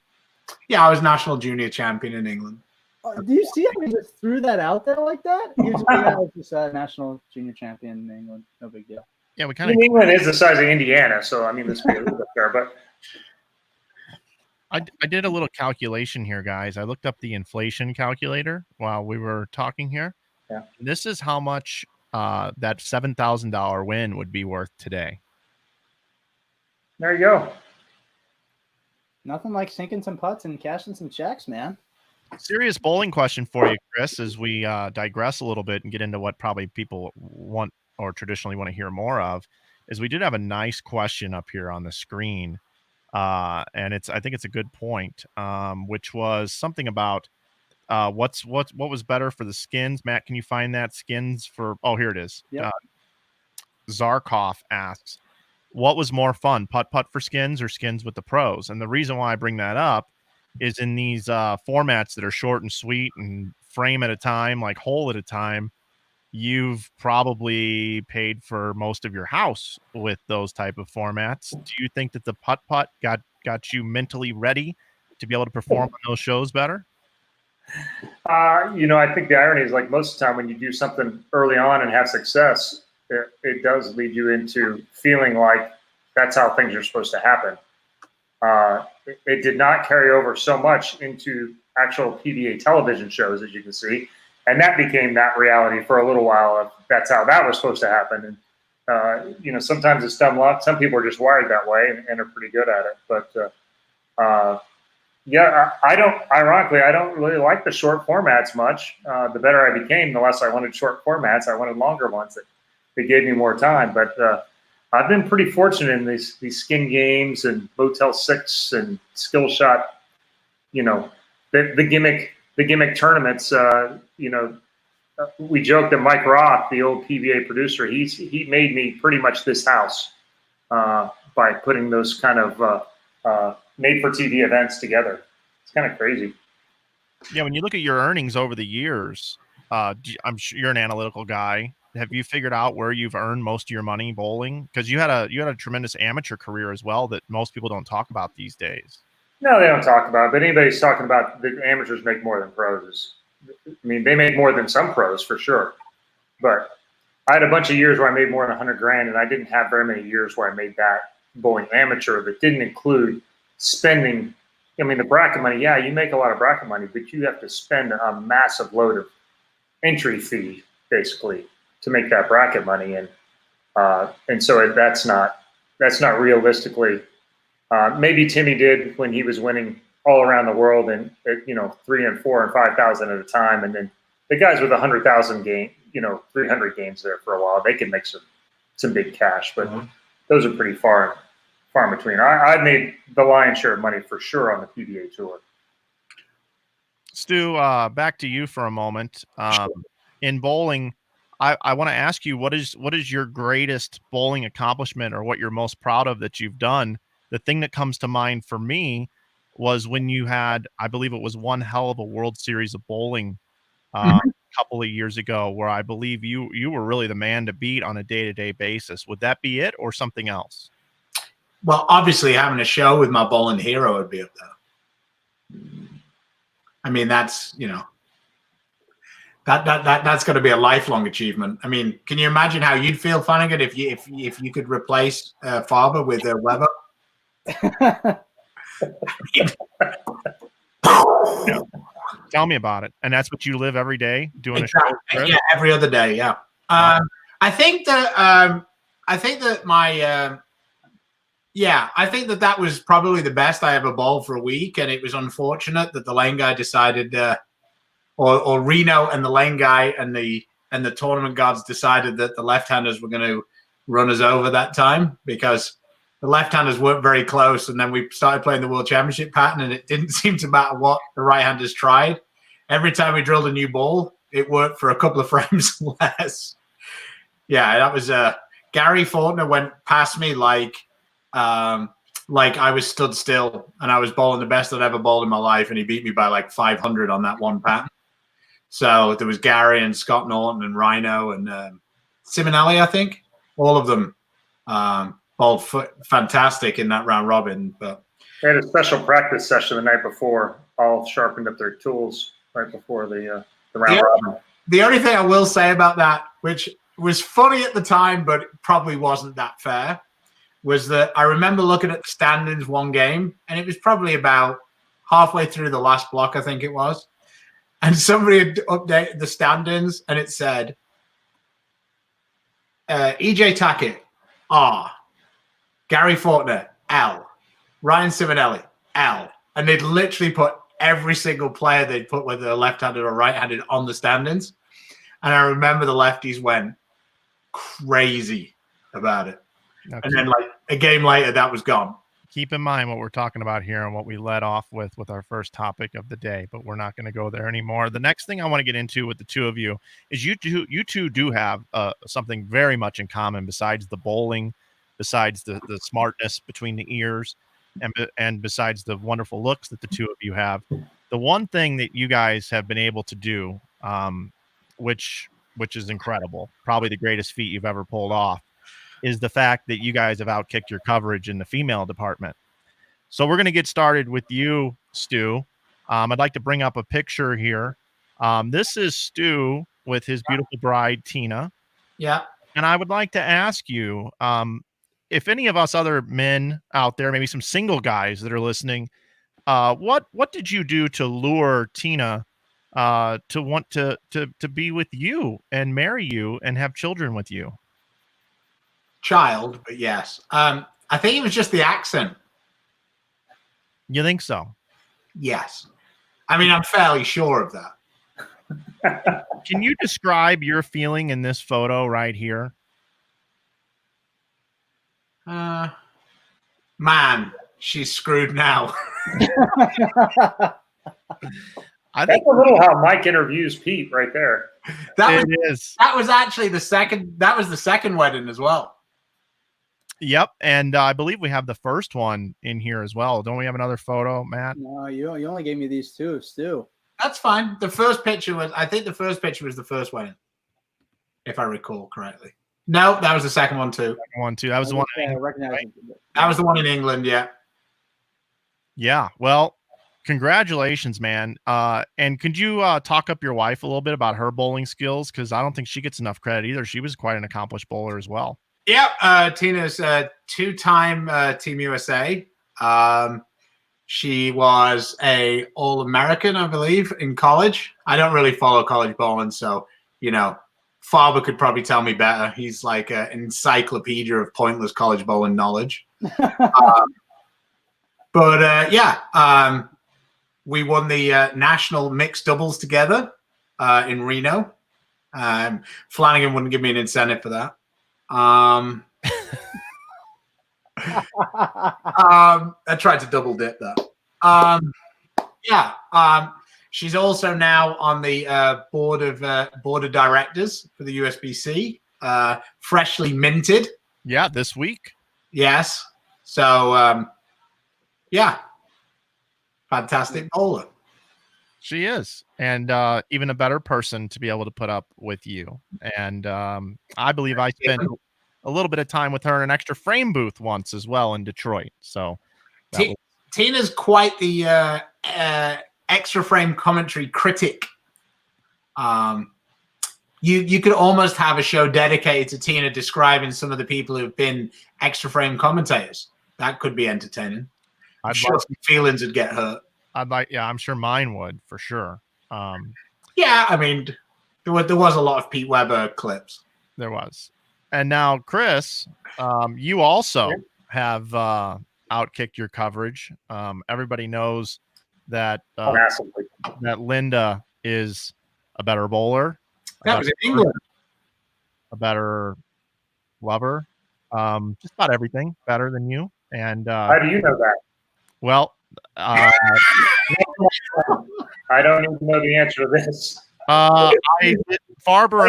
Yeah, I was national junior champion in England. Do you see how we just threw that out there like that? You just, yeah, I was just national junior champion in England. No big deal. Yeah, we kind of. England is the size of Indiana, so I mean, let's be a little bit fair. But I did a little calculation here, guys. I looked up the inflation calculator while we were talking here. Yeah. This is how much that $7,000 win would be worth today. There you go. Nothing like sinking some putts and cashing some checks, man. Serious bowling question for you, Chris, as we digress a little bit and get into what probably people want or traditionally want to hear more of, is we did have a nice question up here on the screen. And I think it's a good point, which was something about what was better for the skins. Matt, can you find that skins for? Oh, here it is. Yep. Zarkov asks, what was more fun, putt for skins or skins with the pros? And the reason why I bring that up is in these formats that are short and sweet and frame at a time, like hole at a time, you've probably paid for most of your house with those type of formats. Do you think that the putt got you mentally ready to be able to perform on those shows better? You know, I think the irony is, like, most of the time when you do something early on and have success, it does lead you into feeling like that's how things are supposed to happen. It did not carry over so much into actual PBA television shows, as you can see. And that became that reality for a little while. That's how that was supposed to happen. And, you know, sometimes it's dumb luck. Some people are just wired that way and are pretty good at it. But, yeah, ironically, I don't really like the short formats much. The better I became, the less I wanted short formats. I wanted longer ones that gave me more time. But I've been pretty fortunate in these skin games and Motel 6 and skill shot, you know, the gimmick tournaments. You know, we joked that Mike Roth, the old PBA producer, he made me pretty much this house by putting those kind of made for TV events together. It's kind of crazy. Yeah, when you look at your earnings over the years, I'm sure you're an analytical guy. Have you figured out where you've earned most of your money bowling? Because you had a tremendous amateur career as well that most people don't talk about these days. No, they don't talk about it. But anybody's talking about the amateurs make more than pros. I mean, they make more than some pros for sure. But I had a bunch of years where I made more than $100,000, and I didn't have very many years where I made that bowling amateur that didn't include spending. I mean, the bracket money, yeah, you make a lot of bracket money, but you have to spend a massive load of entry fee basically to make that bracket money, and so that's not realistically. Maybe Timmy did when he was winning all around the world, and you know, 3 and 4 and 5,000 at a time, and then the guys with 100,000 game, you know, 300 games there for a while, they can make some big cash, but those are pretty far in between. I made the lion's share of money for sure on the PBA tour. Stu, back to you for a moment. In bowling, I want to ask you, what is your greatest bowling accomplishment, or what you're most proud of that you've done? The thing that comes to mind for me was when you had, I believe it was one hell of a World Series of bowling couple of years ago where I believe you were really the man to beat on a day-to-day basis. Would that be it or something else? Well, obviously having a show with my bowling hero would be up there. I mean, that's, you know, that's going to be a lifelong achievement. I mean, can you imagine how you'd feel, Flanagan, if you could replace Farber with Weber? Yeah. Tell me about it. And that's what you live every day doing Exactly. a show? Yeah, every other day. Yeah. Wow. I think that that was probably the best I ever bowled for a week, and it was unfortunate that the lane guy decided, or Reno and the lane guy and the tournament gods decided that the left-handers were going to run us over that time, because the left-handers weren't very close, and then we started playing the World Championship pattern, and it didn't seem to matter what the right-handers tried. Every time we drilled a new ball, it worked for a couple of frames less. Yeah, that was Gary Faulkner went past me like I was stood still, and I was bowling the best I'd ever bowled in my life, and he beat me by like 500 on that one pattern. So there was Gary and Scott Norton and Rhino and Simonelli, I think. All of them bowled fantastic in that round robin. But they had a special practice session the night before. All sharpened up their tools right before the round robin. The only thing I will say about that, which was funny at the time, but probably wasn't that fair, was that I remember looking at the standings one game, and it was probably about halfway through the last block, I think it was. And somebody had updated the standings, and it said, EJ Tackett, R. Gary Faulkner, L. Ryan Simonelli, L. And they'd literally put every single player they'd put, whether they're left-handed or right-handed, on the standings. And I remember the lefties went crazy about it. Okay. And then, like, a game later, that was gone. Keep in mind what we're talking about here and what we led off with our first topic of the day, but we're not going to go there anymore. The next thing I want to get into with the two of you is you two do have something very much in common besides the bowling, besides the smartness between the ears, and besides the wonderful looks that the two of you have. The one thing that you guys have been able to do, which is incredible, probably the greatest feat you've ever pulled off, is the fact that you guys have outkicked your coverage in the female department. So we're going to get started with you, Stu. I'd like to bring up a picture here. This is Stu with his beautiful bride, Tina. Yeah. And I would like to ask you, if any of us other men out there, maybe some single guys that are listening, what did you do to lure Tina to want to be with you and marry you and have children with you? Child, but yes. I think it was just the accent. You think so? Yes. I mean, I'm fairly sure of that. Can you describe your feeling in this photo right here? Man, she's screwed now. I That's think a little how Mike interviews Pete right there. That was actually the second. That was the second wedding as well. Yep, and I believe we have the first one in here as well. Don't we have another photo, Matt? No, you only gave me these two, Stu. That's fine. The first picture was, I think the first picture was the first wedding, if I recall correctly. No, that was the second one too. One, two. That was the one. I recognize right? it. That was the one in England, yeah. Yeah. Well, congratulations, man. And could you talk up your wife a little bit about her bowling skills? Because I don't think she gets enough credit either. She was quite an accomplished bowler as well. Yeah, Tina's a two-time Team USA. She was a All-American, I believe, in college. I don't really follow college bowling, so, you know, Farber could probably tell me better. He's like an encyclopedia of pointless college bowling knowledge. We won the national mixed doubles together in Reno. Flanagan wouldn't give me an incentive for that. I tried to double dip that. She's also now on the board of directors for the USBC, freshly minted. Yeah, this week. Yes. So, fantastic bowler. She is, and even a better person to be able to put up with you. And I believe I spent a little bit of time with her in an extra frame booth once as well in Detroit. So Tina's quite the extra frame commentary critic. You could almost have a show dedicated to Tina describing some of the people who've been extra frame commentators. That could be entertaining. I'm sure some feelings would get hurt. I'm sure mine would for sure. Yeah, I mean, there was a lot of Pete Weber clips. There was. And now, Chris, you also have outkicked your coverage. Everybody knows that that Linda is a better bowler. That was in England. A better lover. Just about everything better than you. And how do you know that? Well, I don't even know the answer to this. Farber hey,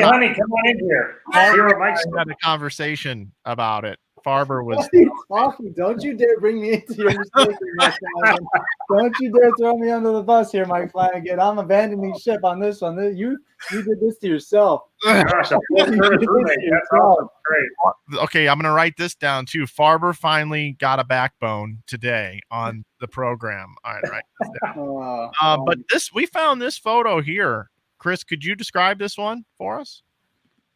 and honey, come on in here. Farber had a conversation about it. Farber was talking. Don't you dare bring me into your mistake, Mike Flanagan. Don't you dare throw me under the bus here, Mike Flanagan. I'm abandoning ship on this one. You did this to yourself. Gosh, that's awesome. Great. Okay, I'm gonna write this down too. Farber finally got a backbone today on the program. All right, write this down. But we found this photo here. Chris, could you describe this one for us?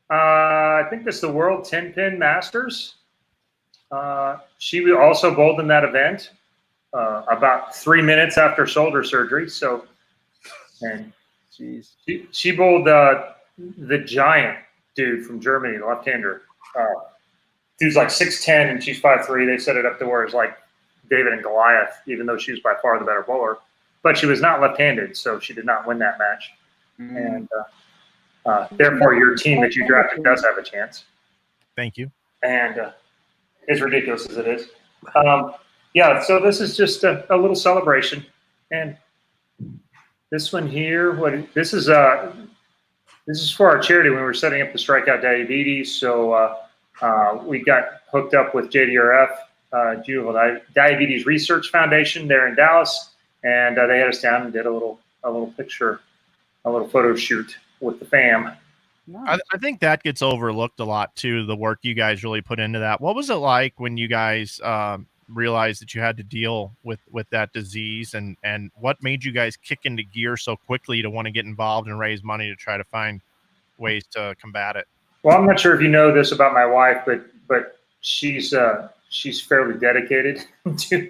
I think this is the World 10-Pin Masters. She also bowled in that event about 3 minutes after shoulder surgery. So, and she bowled the giant dude from Germany, left-hander. Dude's like 6'10" and she's 5'3". They set it up to where it's like David and Goliath, even though she was by far the better bowler. But she was not left-handed, so she did not win that match. And therefore, your team that you drafted does have a chance. Thank you. And as ridiculous as it is. Yeah, so this is just a little celebration. And this one here, this is for our charity when we were setting up the Strikeout Diabetes. So we got hooked up with JDRF, Juvenile Diabetes Research Foundation there in Dallas, and they had us down and did a little picture, a little photo shoot with the fam. I think that gets overlooked a lot too, the work you guys really put into that. What was it like when you guys realized that you had to deal with that disease, and what made you guys kick into gear so quickly to want to get involved and raise money to try to find ways to combat it? Well, I'm not sure if you know this about my wife, but she's fairly dedicated to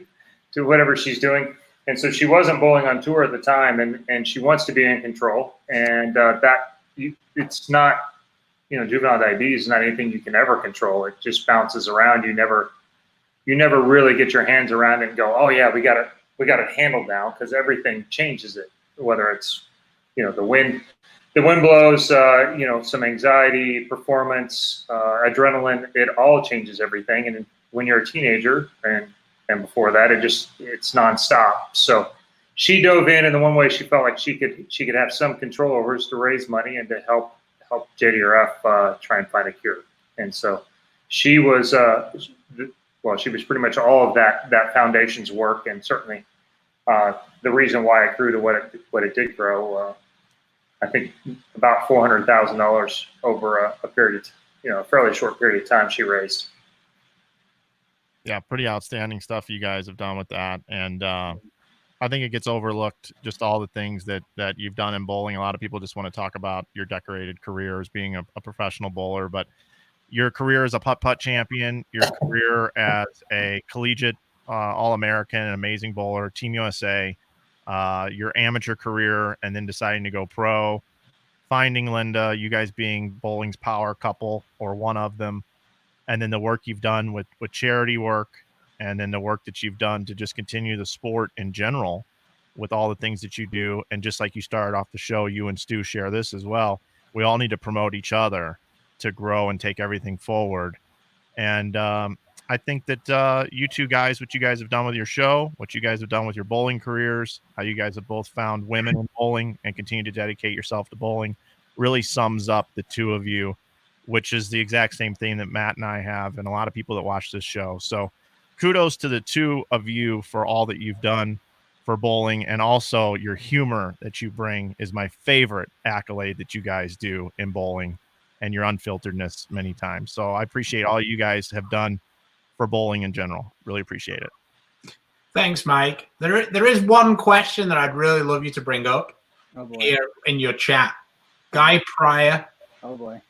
whatever she's doing. And so she wasn't bowling on tour at the time, and she wants to be in control. And it's not, juvenile diabetes is not anything you can ever control. It just bounces around. You never really get your hands around it and go, oh yeah, we got it handled now, because everything changes it. Whether it's, the wind blows, some anxiety, performance, adrenaline, it all changes everything. And when you're a teenager and before that, it's nonstop. So she dove in the one way she felt like she could have some control over is to raise money and to help JDRF try and find a cure. And so she was she was pretty much all of that foundation's work, and certainly the reason why it grew to what it did grow. I think about $400,000 over a period, a fairly short period of time she raised. Yeah, pretty outstanding stuff you guys have done with that. And I think it gets overlooked, just all the things that you've done in bowling. A lot of people just want to talk about your decorated career as being a professional bowler, but your career as a putt-putt champion, your career as a collegiate All-American, an amazing bowler, Team USA, your amateur career, and then deciding to go pro, finding Linda, you guys being bowling's power couple or one of them, and then the work you've done with charity work, and then the work that you've done to just continue the sport in general with all the things that you do. And just like you started off the show, you and Stu share this as well. We all need to promote each other to grow and take everything forward. And I think that you two guys, what you guys have done with your show, what you guys have done with your bowling careers, how you guys have both found women in bowling and continue to dedicate yourself to bowling, really sums up the two of you, which is the exact same thing that Matt and I have, and a lot of people that watch this show. So kudos to the two of you for all that you've done for bowling, and also your humor that you bring is my favorite accolade that you guys do in bowling, and your unfilteredness many times. So I appreciate all you guys have done for bowling in general. Really appreciate it. Thanks, Mike. There is one question that I'd really love you to bring up here in your chat. Guy Pryor. Oh boy.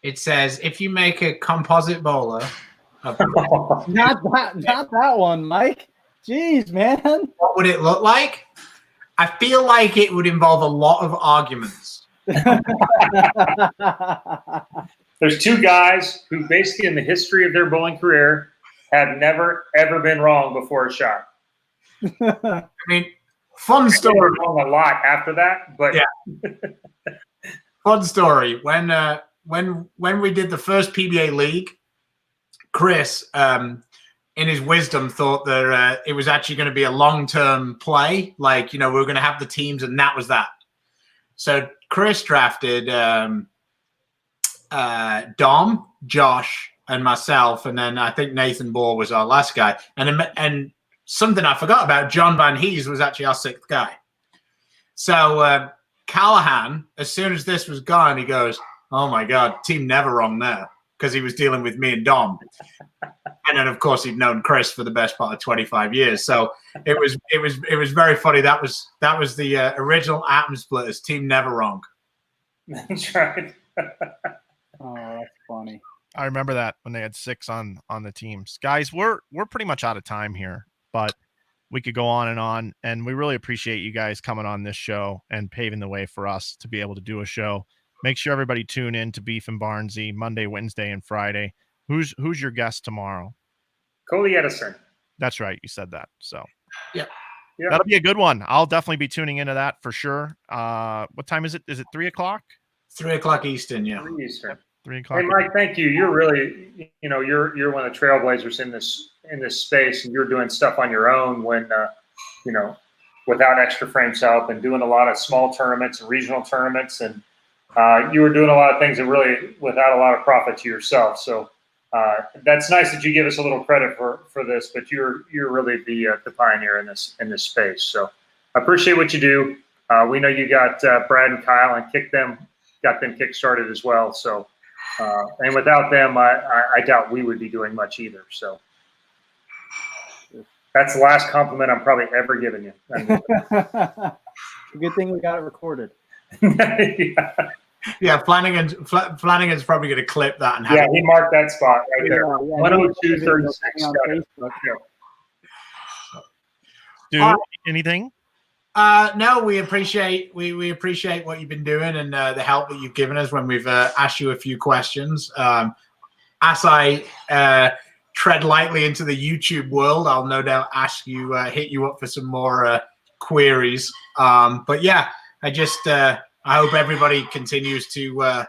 It says, if you make a composite bowler of Not that one, Mike. Jeez, man. what would it look like? I feel like it would involve a lot of arguments. There's two guys who basically in the history of their bowling career have never, ever been wrong before a shot. I mean, fun story. Wrong a lot after that, but yeah. Fun story. When we did the first PBA league, Chris, in his wisdom, thought that it was actually going to be a long-term play. Like, we were going to have the teams, and that was that. So Chris drafted Dom, Josh, and myself, and then I think Nathan Ball was our last guy. And something I forgot about, John Van Hees was actually our sixth guy. So Callahan, as soon as this was gone, he goes, "Oh my God, team never wrong there," because he was dealing with me and Dom. And then, of course, he'd known Chris for the best part of 25 years. So it was very funny. That was the original Atom Splitters. Team never wrong. That's right. Oh, that's funny. I remember that when they had 6 on the teams. Guys, we're pretty much out of time here, but we could go on, and we really appreciate you guys coming on this show and paving the way for us to be able to do a show. Make sure everybody tune in to Beef and Barnesy Monday, Wednesday, and Friday. Who's your guest tomorrow? Coley Edison. That's right. You said that. So yeah. That'll be a good one. I'll definitely be tuning into that for sure. What time is it? Is it 3:00? 3:00 Eastern. Yeah. 3 Eastern. 3:00. Hey, Mike, thank you. You're really, you're one of the trailblazers in this space, and you're doing stuff on your own when, without Extra Frames help, and doing a lot of small tournaments and regional tournaments, and you were doing a lot of things that really without a lot of profit to yourself. So that's nice that you give us a little credit for this, but you're really the pioneer in this space. So I appreciate what you do. We know you got Brad and Kyle and got them kick-started as well. So. And without them, I doubt we would be doing much either. So that's the last compliment I'm probably ever giving you. Good thing we got it recorded. Yeah, Flanagan's probably going to clip that. And have he marked that spot right there. 102.36. Dude, anything? No, we appreciate what you've been doing and the help that you've given us when we've asked you a few questions. As I tread lightly into the YouTube world, I'll no doubt hit you up for some more queries. But yeah, I hope everybody continues to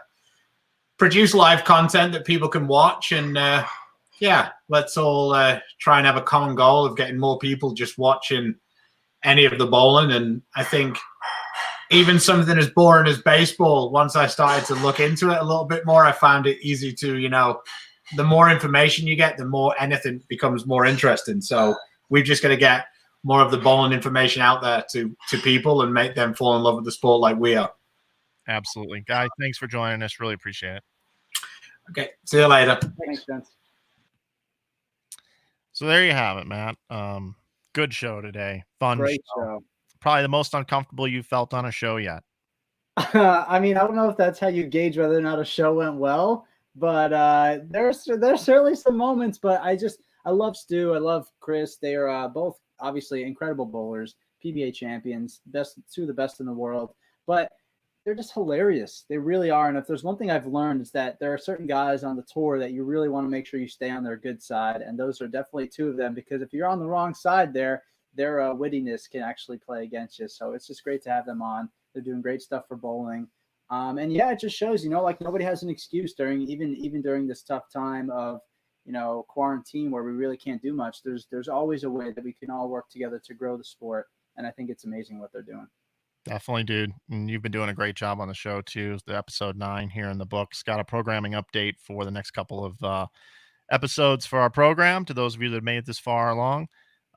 produce live content that people can watch, and let's all try and have a common goal of getting more people just watching any of the bowling. And I think even something as boring as baseball, once I started to look into it a little bit more, I found it easy to, the more information you get, the more anything becomes more interesting. So we've just got to get more of the bowling information out there to people and make them fall in love with the sport like we are. Absolutely. Guys, thanks for joining us. Really appreciate it. Okay. See you later. Thanks, Vince. So there you have it, Matt. Good show today. Fun Great show. Probably the most uncomfortable you felt on a show yet. I mean, I don't know if that's how you gauge whether or not a show went well, but there's certainly some moments. But I love Stu. I love Chris. They are both obviously incredible bowlers, PBA champions, two of the best in the world. But they're just hilarious. They really are. And if there's one thing I've learned, is that there are certain guys on the tour that you really want to make sure you stay on their good side. And those are definitely two of them, because if you're on the wrong side there, their wittiness can actually play against you. So it's just great to have them on. They're doing great stuff for bowling. And yeah, it just shows, like nobody has an excuse during, even during this tough time of, quarantine where we really can't do much. There's always a way that we can all work together to grow the sport. And I think it's amazing what they're doing. Definitely, dude. And you've been doing a great job on the show too. The episode 9 here in the books. Got a programming update for the next couple of episodes for our program. To those of you that made it this far along,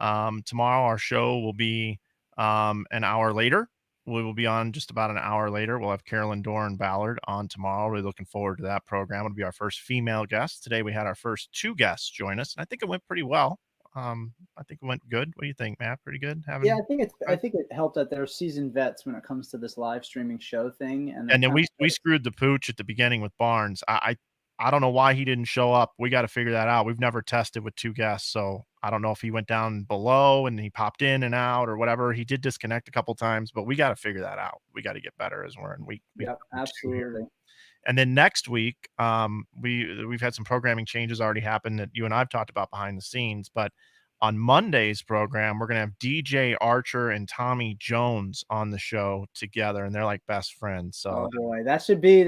Tomorrow our show will be an hour later. We will be on just about an hour later. We'll have Carolyn Doran Ballard on tomorrow. Really looking forward to that program. It'll be our first female guest. Today we had our first 2 guests join us, and I think it went pretty well. I think it went good. What do you think, Matt? Pretty good? Yeah, I think it helped that they're seasoned vets when it comes to this live streaming show thing. And then we screwed the pooch at the beginning with Barnes. I don't know why he didn't show up. We got to figure that out. We've never tested with 2 guests, so I don't know if he went down below and he popped in and out or whatever. He did disconnect a couple times, but we got to figure that out. We got to get better as we're in week. Yep, absolutely. And then next week, we've had some programming changes already happen that you and I've talked about behind the scenes. But on Monday's program, we're gonna have DJ Archer and Tommy Jones on the show together, and they're like best friends. So, oh boy, that should be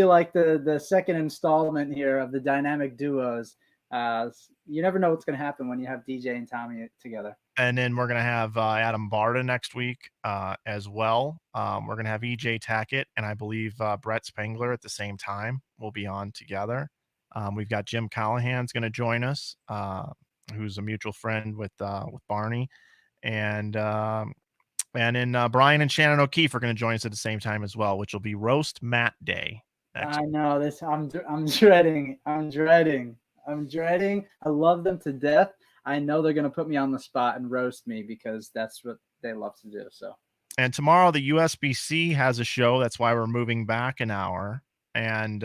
like the second installment here of the dynamic duos. You never know what's gonna happen when you have DJ and Tommy together. And then we're gonna have Adam Barta next week as well. We're gonna have EJ Tackett and I believe Brett Spengler at the same time. We'll be on together. We've got Jim Callahan's gonna join us, who's a mutual friend with Barney, and then Brian and Shannon O'Keefe are gonna join us at the same time as well, which will be Roast Matt Day. I know this. I'm dreading. I love them to death. I know they're going to put me on the spot and roast me because that's what they love to do. So, and tomorrow the USBC has a show. That's why we're moving back an hour. And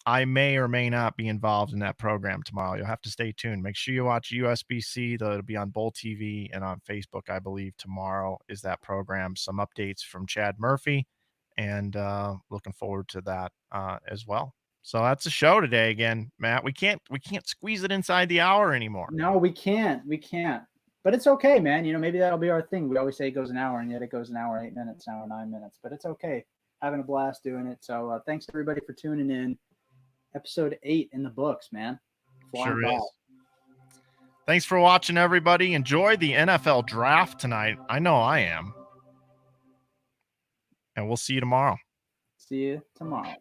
I may or may not be involved in that program tomorrow. You'll have to stay tuned. Make sure you watch USBC. It'll be on Bull TV and on Facebook, I believe. Tomorrow is that program. Some updates from Chad Murphy, and looking forward to that as well. So that's the show today. Again, Matt, we can't squeeze it inside the hour anymore. No, we can't. But it's okay, man. You know, maybe that'll be our thing. We always say it goes an hour, and yet it goes an hour, 8 minutes, an hour, 9 minutes. But it's okay. Having a blast doing it. So thanks everybody for tuning in. Episode 8 in the books, man. Sure is. Thanks for watching, everybody. Enjoy the NFL draft tonight. I know I am. And we'll see you tomorrow. See you tomorrow.